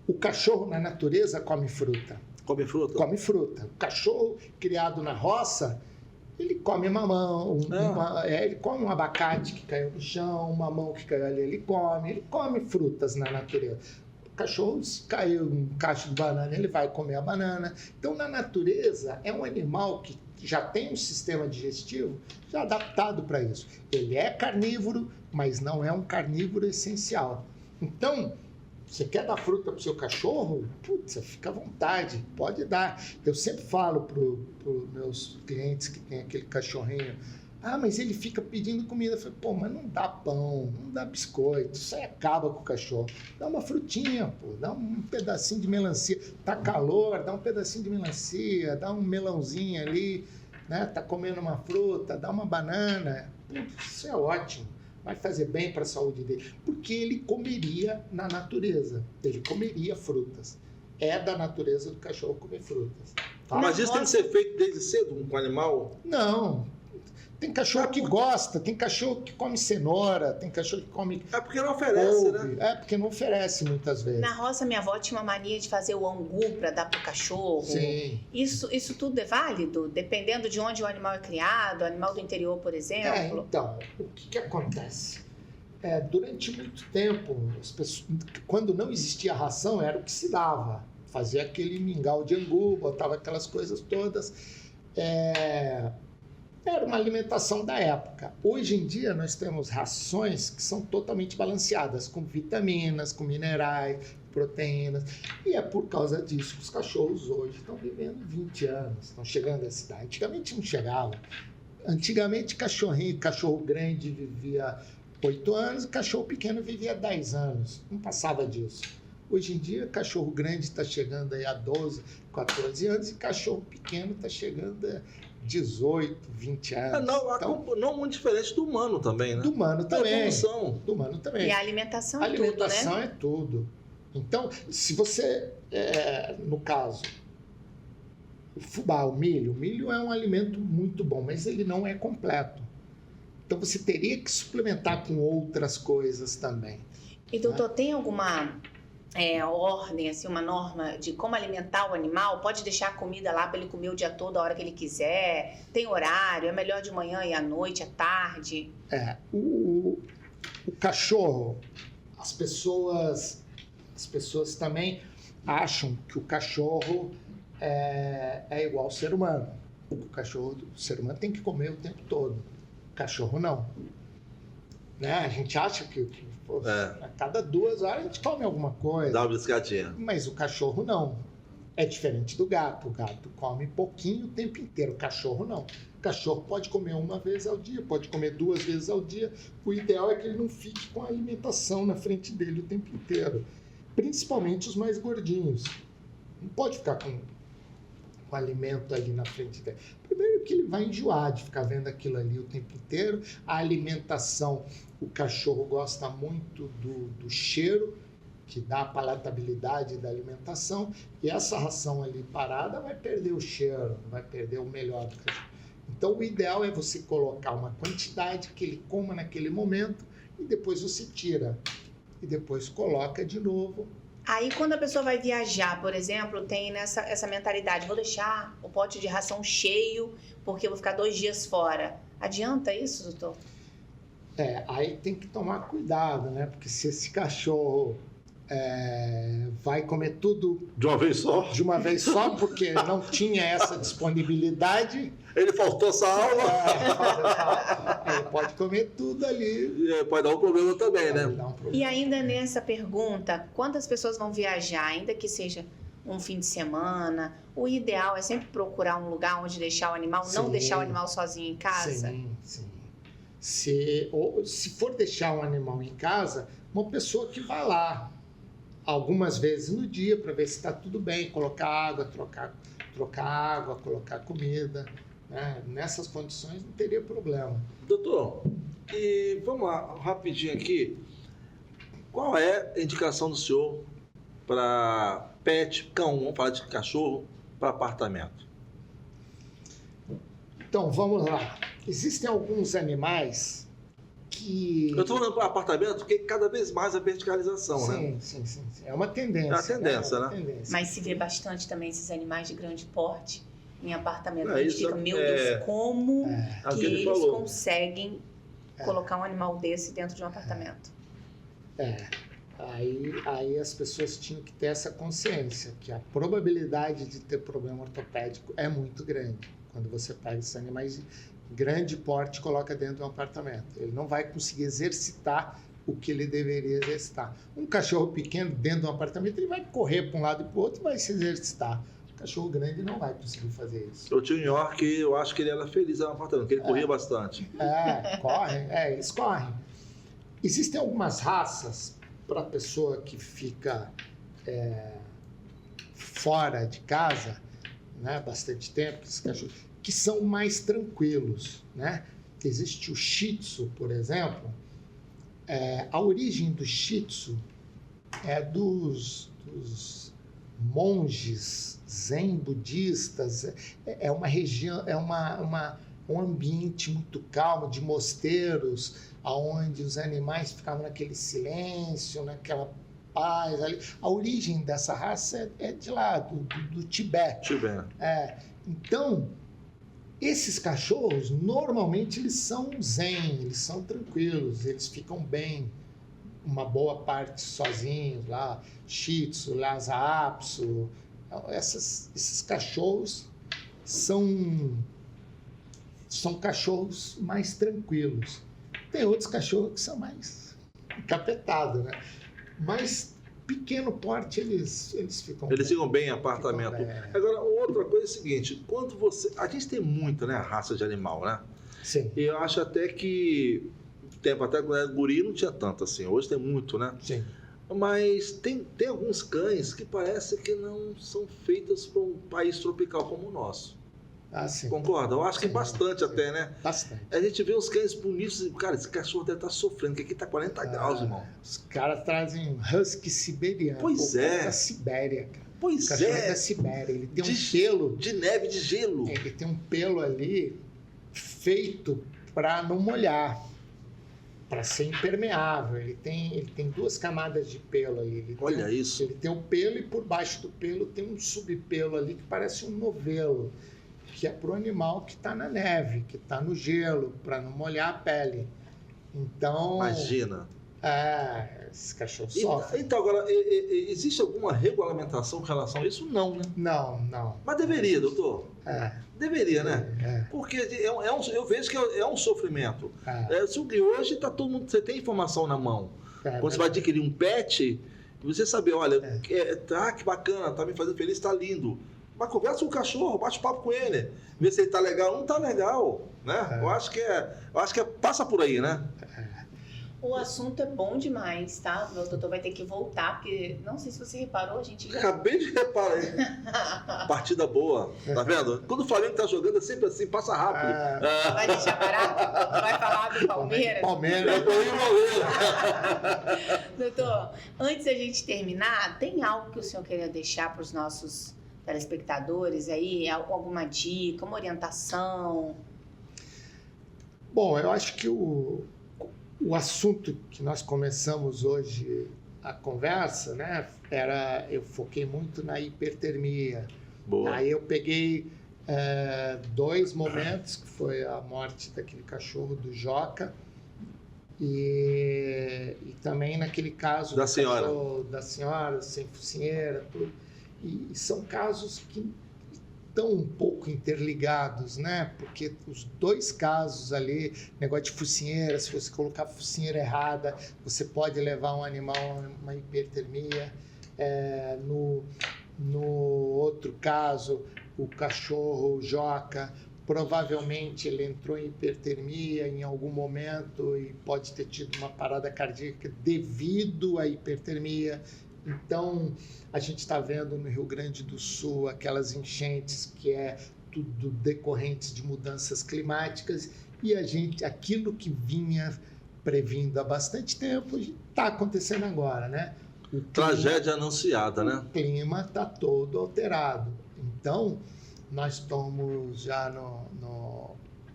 O cachorro, na natureza, come fruta.
Come fruta?
Come fruta. O cachorro criado na roça, ele come mamão, ele come um abacate que caiu no chão, um mamão que caiu ali, ele come frutas na natureza. O cachorro, se caiu um cacho de banana, ele vai comer a banana. Então, na natureza, é um animal que já tem um sistema digestivo já adaptado para isso. Ele é carnívoro, mas não é um carnívoro essencial. Então, você quer dar fruta para o seu cachorro? Putz, fica à vontade, pode dar. Eu sempre falo para os meus clientes que tem aquele cachorrinho, mas ele fica pedindo comida. Eu falei, mas não dá pão, não dá biscoito, isso aí acaba com o cachorro. Dá uma frutinha, dá um pedacinho de melancia. Tá calor, dá um pedacinho de melancia, dá um melãozinho ali, né? Tá comendo uma fruta, dá uma banana. Isso é ótimo. Vai fazer bem para a saúde dele. Porque ele comeria na natureza. Ele comeria frutas. É da natureza do cachorro comer frutas.
Tá? Mas isso tem que ser feito desde cedo com o animal?
Não. Tem cachorro que gosta, tem cachorro que come cenoura, tem cachorro que come...
É porque não oferece, né?
É porque não oferece muitas vezes.
Na roça, minha avó tinha uma mania de fazer o angu para dar pro cachorro.
Sim.
Isso tudo é válido? Dependendo de onde o animal é criado, animal do interior, por exemplo?
Então, o que acontece? Durante muito tempo, as pessoas, quando não existia ração, era o que se dava. Fazia aquele mingau de angu, botava aquelas coisas todas. Era uma alimentação da época. Hoje em dia, nós temos rações que são totalmente balanceadas, com vitaminas, com minerais, proteínas. E é por causa disso que os cachorros hoje estão vivendo 20 anos, estão chegando a essa idade. Antigamente não chegavam. Antigamente, cachorro grande vivia 8 anos, cachorro pequeno vivia 10 anos. Não passava disso. Hoje em dia, cachorro grande está chegando aí a 12, 14 anos e cachorro pequeno está chegando a 18, 20 anos.
Não muito diferente do humano também, né?
Do humano também.
Do
humano também.
E a alimentação
é tudo, né? A alimentação
é
tudo. Então, se você, no caso, o fubá, o milho é um alimento muito bom, mas ele não é completo. Então, você teria que suplementar com outras coisas também.
E, doutor, tem alguma ordem, assim, uma norma de como alimentar o animal? Pode deixar a comida lá para ele comer o dia todo, a hora que ele quiser? Tem horário? É melhor de manhã e à noite, à tarde?
O cachorro, as pessoas também acham que o cachorro é igual ao ser humano. O ser humano tem que comer o tempo todo. O cachorro não. Né? A gente acha que a cada 2 horas a gente come alguma coisa.
Dá uma biscatinha.
Mas o cachorro não. É diferente do gato. O gato come pouquinho o tempo inteiro. O cachorro não. O cachorro pode comer uma vez ao dia, pode comer 2 vezes ao dia. O ideal é que ele não fique com a alimentação na frente dele o tempo inteiro. Principalmente os mais gordinhos. Não pode ficar com alimento ali na frente dele. Primeiro que ele vai enjoar de ficar vendo aquilo ali o tempo inteiro. A alimentação, o cachorro gosta muito do cheiro, que dá a palatabilidade da alimentação, e essa ração ali parada vai perder o cheiro, vai perder o melhor do cachorro. Então o ideal é você colocar uma quantidade que ele coma naquele momento e depois você tira. E depois coloca de novo.
Aí, quando a pessoa vai viajar, por exemplo, tem essa mentalidade, vou deixar o pote de ração cheio, porque eu vou ficar 2 dias fora. Adianta isso, doutor?
Aí tem que tomar cuidado, né? Porque se esse cachorro vai comer tudo
De uma vez só?
de uma vez só, porque não tinha essa disponibilidade,
Ele faltou essa aula?
ele pode comer tudo ali.
Pode dar um problema também,
Pode
né?
dar um problema.
E ainda nessa pergunta, quantas pessoas vão viajar, ainda que seja um fim de semana? O ideal é sempre procurar um lugar onde deixar o animal, não
Sim.
deixar o animal sozinho em casa?
Sim. Se for deixar um animal em casa, uma pessoa que vai lá algumas vezes no dia para ver se está tudo bem, colocar água, trocar água, colocar comida, né? Nessas condições não teria problema.
Doutor, e vamos lá, rapidinho aqui. Qual é a indicação do senhor para pet, cão, vamos falar de cachorro, para apartamento?
Então, vamos lá. Existem alguns animais que...
Eu estou falando para apartamento porque cada vez mais a verticalização, né?
Sim. É uma tendência.
É uma tendência,
né? É uma
né?
tendência.
Mas se vê bastante também esses animais de grande porte em apartamento.
É,
A gente
isso
fica, meu
é-
Deus, como
É o
que
que ele
eles
falou.
conseguem colocar um animal desse dentro de um apartamento?
Aí as pessoas tinham que ter essa consciência, que a probabilidade de ter problema ortopédico é muito grande. Quando você pega esses animais de grande porte e coloca dentro de um apartamento. Ele não vai conseguir exercitar o que ele deveria exercitar. Um cachorro pequeno dentro de um apartamento, ele vai correr para um lado e para o outro e vai se exercitar. Um cachorro grande não vai conseguir fazer isso.
Eu tinha em New York, eu acho que ele era feliz no apartamento, porque ele corria bastante.
Eles correm. Existem algumas raças para a pessoa que fica fora de casa, né, bastante tempo, esses cachorros, que são mais tranquilos, né? Existe o Shih Tzu, por exemplo. A origem do Shih Tzu é dos monges zen budistas. É uma região, um ambiente muito calmo, de mosteiros, onde os animais ficavam naquele silêncio, naquela paz ali. A origem dessa raça é de lá, do Tibete. Então, esses cachorros, normalmente, eles são zen, eles são tranquilos, eles ficam bem, uma boa parte sozinhos lá, Shih Tzu, Lhasa Apso. Esses cachorros são cachorros mais tranquilos. Tem outros cachorros que são mais encapetados, né? Mas pequeno porte, eles ficam
Eles ficam bem em apartamento.
Ficam bem.
Agora, outra coisa é o seguinte, quando você... A gente tem muito, né, raça de animal, né?
Sim.
E eu acho até que... Tempo até quando era guri não tinha tanto assim. Hoje tem muito, né?
Sim.
Mas tem alguns cães que parece que não são feitos para um país tropical como o nosso.
Sim.
Concorda? Eu acho que
Sim,
bastante
sim.
até, né?
Bastante.
A gente vê os cães bonitos e, cara, esse cachorro deve estar sofrendo, porque aqui tá 40 graus, irmão.
Os caras trazem um husky siberiano.
Pois
O
é.
cara da Sibéria, cara. O
Pois
cachorro é
é,
da Sibéria. Ele tem
De-
um pelo.
de neve, de gelo.
Ele tem um pelo ali feito para não molhar, para ser impermeável. Ele tem 2 camadas de pelo ali.
Olha isso.
Ele tem o pelo e por baixo do pelo tem um subpelo ali que parece um novelo, que é para o animal que está na neve, que está no gelo, para não molhar a pele. Então,
Imagina.
esse cachorro sofre.
Então, agora, existe alguma regulamentação com relação a isso? Não, né?
Não.
Mas deveria, doutor. Deveria, né?
É.
Porque eu vejo que é um sofrimento.
É.
E hoje tá todo mundo, você tem informação na mão. Quando você vai adquirir um pet, Você saber, olha, que bacana, tá me fazendo feliz, tá lindo. Mas conversa com o cachorro, bate papo com ele. Vê se ele tá legal ou não tá legal, né? Eu acho que passa por aí, né?
O assunto é bom demais, tá? O doutor vai ter que voltar, porque não sei se você reparou, a gente...
Acabei de reparar aí. Partida boa, tá vendo? Quando o Flamengo tá jogando é sempre assim, passa rápido.
Vai deixar parar? Vai falar do Palmeiras?
Palmeiras.
Doutor, antes da gente terminar, tem algo que o senhor queria deixar para os nossos telespectadores aí? Alguma dica, uma orientação?
Bom, eu acho que o assunto que nós começamos hoje a conversa, né, eu foquei muito na hipertermia.
Boa.
Aí eu peguei 2 momentos, que foi a morte daquele cachorro do Joca e também naquele caso
da senhora
sem focinheira, tudo. E são casos que estão um pouco interligados, né? Porque os 2 casos ali, negócio de focinheira, se você colocar a focinheira errada, você pode levar um animal a uma hipertermia. No outro caso, o cachorro, o Joca, provavelmente ele entrou em hipertermia em algum momento e pode ter tido uma parada cardíaca devido à hipertermia. Então, a gente está vendo no Rio Grande do Sul aquelas enchentes que é tudo decorrentes de mudanças climáticas e aquilo que vinha previndo há bastante tempo está acontecendo agora, né?
Tragédia anunciada, né?
O clima está todo alterado. Então, nós estamos já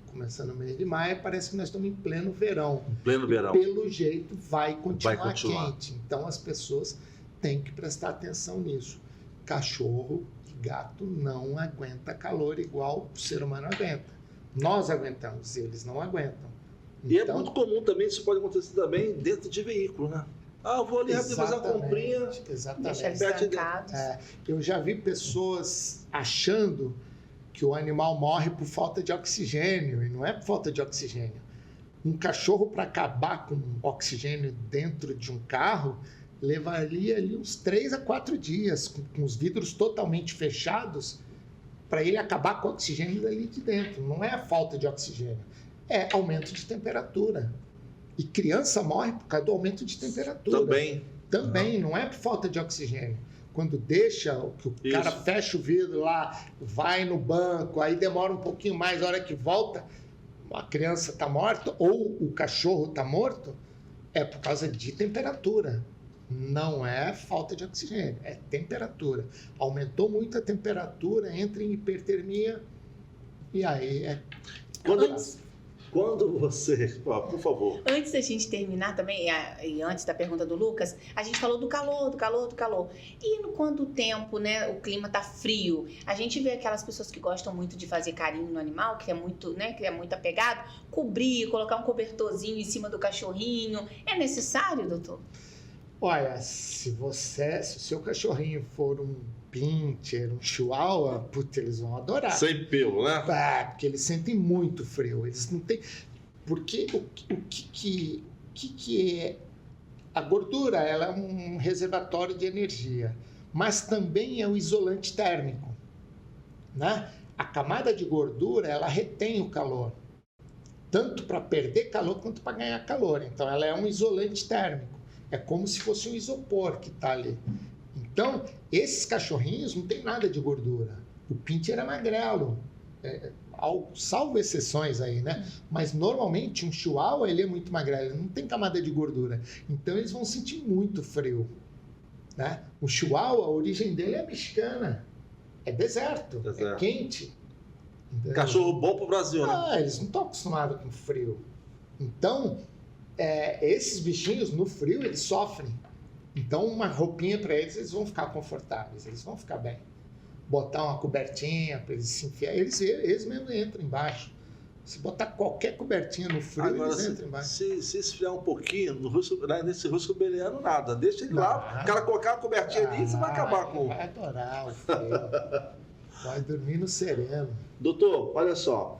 começando o mês de maio, parece que nós estamos em pleno verão.
Em pleno verão.
Pelo jeito, vai continuar quente. Então, as pessoas têm que prestar atenção nisso. Cachorro e gato não aguenta calor igual o ser humano aguenta. Nós aguentamos, eles não aguentam.
E é muito comum também, isso pode acontecer também dentro de veículo, né? Eu vou ali rápido fazer uma comprinha.
Exatamente. Eu já vi pessoas achando que o animal morre por falta de oxigênio, e não é por falta de oxigênio. Um cachorro, para acabar com oxigênio dentro de um carro, levaria ali uns 3 a 4 dias, com os vidros totalmente fechados, para ele acabar com o oxigênio dali de dentro. Não é a falta de oxigênio, é aumento de temperatura. E criança morre por causa do aumento de temperatura. Também, não é por falta de oxigênio. Quando deixa, que o cara fecha o vidro lá, vai no banco, aí demora um pouquinho mais, a hora que volta, a criança está morta ou o cachorro está morto, é por causa de temperatura. Não é falta de oxigênio, é temperatura. Aumentou muito a temperatura, entra em hipertermia e aí
Quando você... por favor.
Antes da gente terminar também, e antes da pergunta do Lucas, a gente falou do calor. E quando o tempo, né, o clima tá frio, a gente vê aquelas pessoas que gostam muito de fazer carinho no animal, que é muito, né, que é muito apegado, cobrir, colocar um cobertorzinho em cima do cachorrinho. É necessário, doutor?
Olha, se o seu cachorrinho for um pincher, um chihuahua, putz, eles vão adorar.
Sem pelo, né?
Porque eles sentem muito frio. Eles não têm... Porque o que é... A gordura, ela é um reservatório de energia, mas também é um isolante térmico, né? A camada de gordura, ela retém o calor, tanto para perder calor quanto para ganhar calor. Então, ela é um isolante térmico. É como se fosse um isopor que está ali. Então, esses cachorrinhos não tem nada de gordura. O pincher é magrelo, salvo exceções aí, né? Mas normalmente um chihuahua, ele é muito magrelo, ele não tem camada de gordura. Então, eles vão sentir muito frio, né? O chihuahua, a origem dele é mexicana, é deserto. É quente. Então,
cachorro bom pro Brasil, né?
Eles não estão acostumados com frio. Então, esses bichinhos no frio, eles sofrem. Então, uma roupinha para eles vão ficar confortáveis, eles vão ficar bem. Botar uma cobertinha para eles se enfiar, eles mesmo entram embaixo. Se botar qualquer cobertinha no frio, agora, eles entram embaixo.
Se esfriar um pouquinho, nesse rusco beliano, nada. Deixa ele lá, o cara colocar uma cobertinha ali e você vai acabar com...
Vai adorar o frio. Vai dormir no sereno.
Doutor, olha só,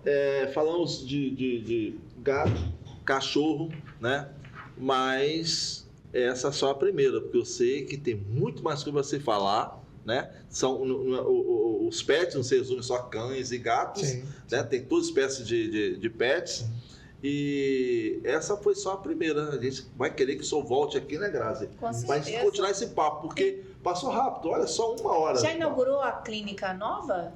falamos de gato, cachorro, né? Mas essa é só a primeira, porque eu sei que tem muito mais coisa para você falar, né? Os pets não se resumem só a cães e gatos,
Sim.
né? Tem todas as espécies de pets.
Sim.
E essa foi só a primeira. A gente vai querer que o senhor volte aqui, né, Grazi?
Com certeza.
Pra gente continuar esse papo, porque passou rápido, olha só, 1 hora.
Já inaugurou a clínica nova?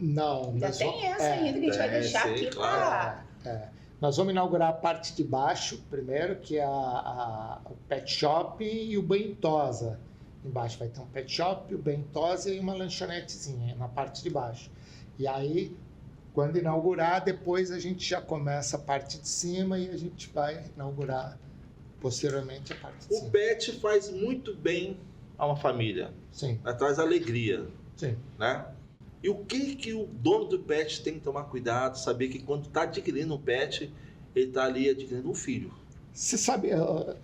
Não.
Já tem essa ainda que a gente vai deixar
sim,
aqui
claro.
para...
Nós vamos inaugurar a parte de baixo primeiro, que é o pet shop e o banho tosa. Embaixo vai ter um pet shop, o banho tosa e uma lanchonetezinha na parte de baixo. E aí, quando inaugurar, depois a gente já começa a parte de cima e a gente vai inaugurar posteriormente a parte de
O
cima.
pet faz muito bem a uma família,
Sim,
traz alegria,
sim.
né? E o que o dono do pet tem que tomar cuidado, saber que quando está adquirindo um pet, ele está ali adquirindo um filho.
Você sabe, eu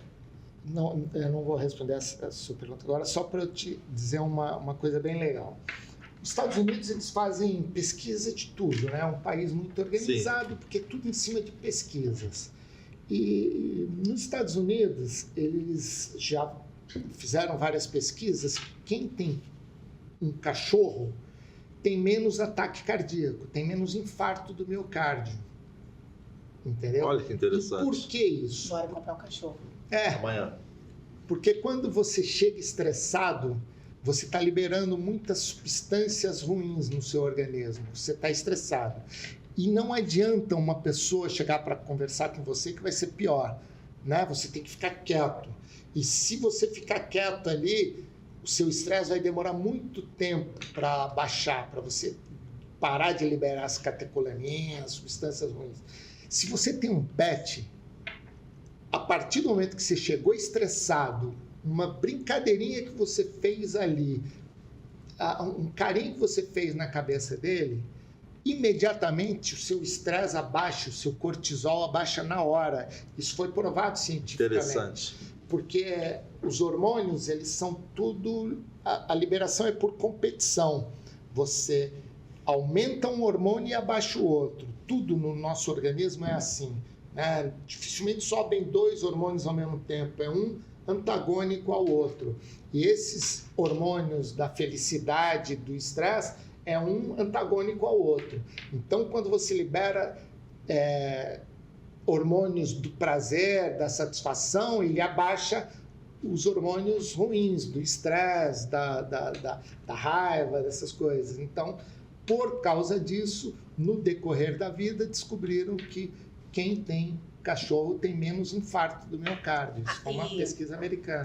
não vou responder essa sua pergunta agora, só para eu te dizer uma coisa bem legal. Os Estados Unidos, eles fazem pesquisa de tudo, né? É um país muito organizado, porque é tudo em cima de pesquisas. E nos Estados Unidos, eles já fizeram várias pesquisas. Quem tem um cachorro tem menos ataque cardíaco, tem menos infarto do miocárdio. Entendeu?
Olha que interessante.
E por que isso?
Bora comprar um cachorro.
Amanhã.
Porque quando você chega estressado, você está liberando muitas substâncias ruins no seu organismo. Você está estressado. E não adianta uma pessoa chegar para conversar com você que vai ser pior, né? Você tem que ficar quieto. E se você ficar quieto ali, o seu estresse vai demorar muito tempo para baixar, para você parar de liberar as catecolaminas, substâncias ruins. Se você tem um pet, a partir do momento que você chegou estressado, uma brincadeirinha que você fez ali, um carinho que você fez na cabeça dele, imediatamente o seu estresse abaixa, o seu cortisol abaixa na hora. Isso foi provado cientificamente.
Interessante.
Porque os hormônios, eles são tudo... A liberação é por competição. Você aumenta um hormônio e abaixa o outro. Tudo no nosso organismo é assim, né? Dificilmente sobem 2 hormônios ao mesmo tempo. É um antagônico ao outro. E esses hormônios da felicidade, do estresse, é um antagônico ao outro. Então, quando você libera hormônios do prazer, da satisfação, ele abaixa os hormônios ruins, do estresse, da raiva, dessas coisas. Então, por causa disso, no decorrer da vida, descobriram que quem tem cachorro tem menos infarto do miocárdio. Isso foi uma pesquisa americana.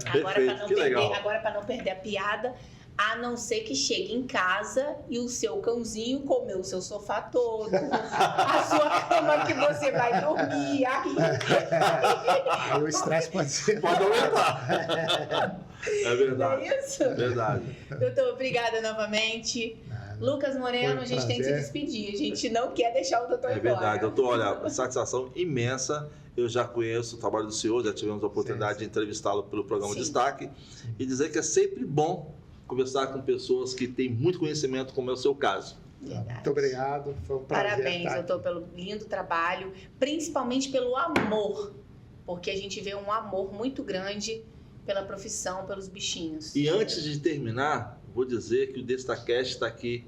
Agora, para não perder a piada, a não ser que chegue em casa e o seu cãozinho comeu o seu sofá todo, a sua cama que você vai dormir.
Aí o estresse pode
aumentar. É verdade.
Não é isso?
É verdade.
Doutor, obrigada novamente. Lucas Moreno, a gente tem que se despedir. A gente não quer deixar o doutor embora.
É verdade, doutor. Olha, satisfação imensa. Eu já conheço o trabalho do senhor, já tivemos a oportunidade de entrevistá-lo pelo programa Destaque. E dizer que é sempre bom conversar com pessoas que têm muito conhecimento, como é o seu caso.
Verdade.
Muito obrigado, foi um prazer.
Parabéns, doutor, pelo lindo trabalho, principalmente pelo amor, porque a gente vê um amor muito grande pela profissão, pelos bichinhos.
E antes de terminar, vou dizer que o Destacast está aqui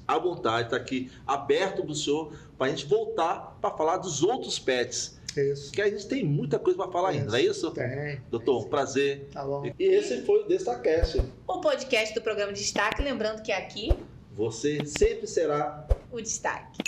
à vontade, está aqui aberto para o senhor, para a gente voltar para falar dos outros pets.
Isso.
Que a gente tem muita coisa para falar ainda, não é isso?
Tem.
Doutor, um prazer.
Tá bom.
E esse foi o Destacast.
O podcast do programa Destaque, lembrando que aqui
Você sempre será
o destaque.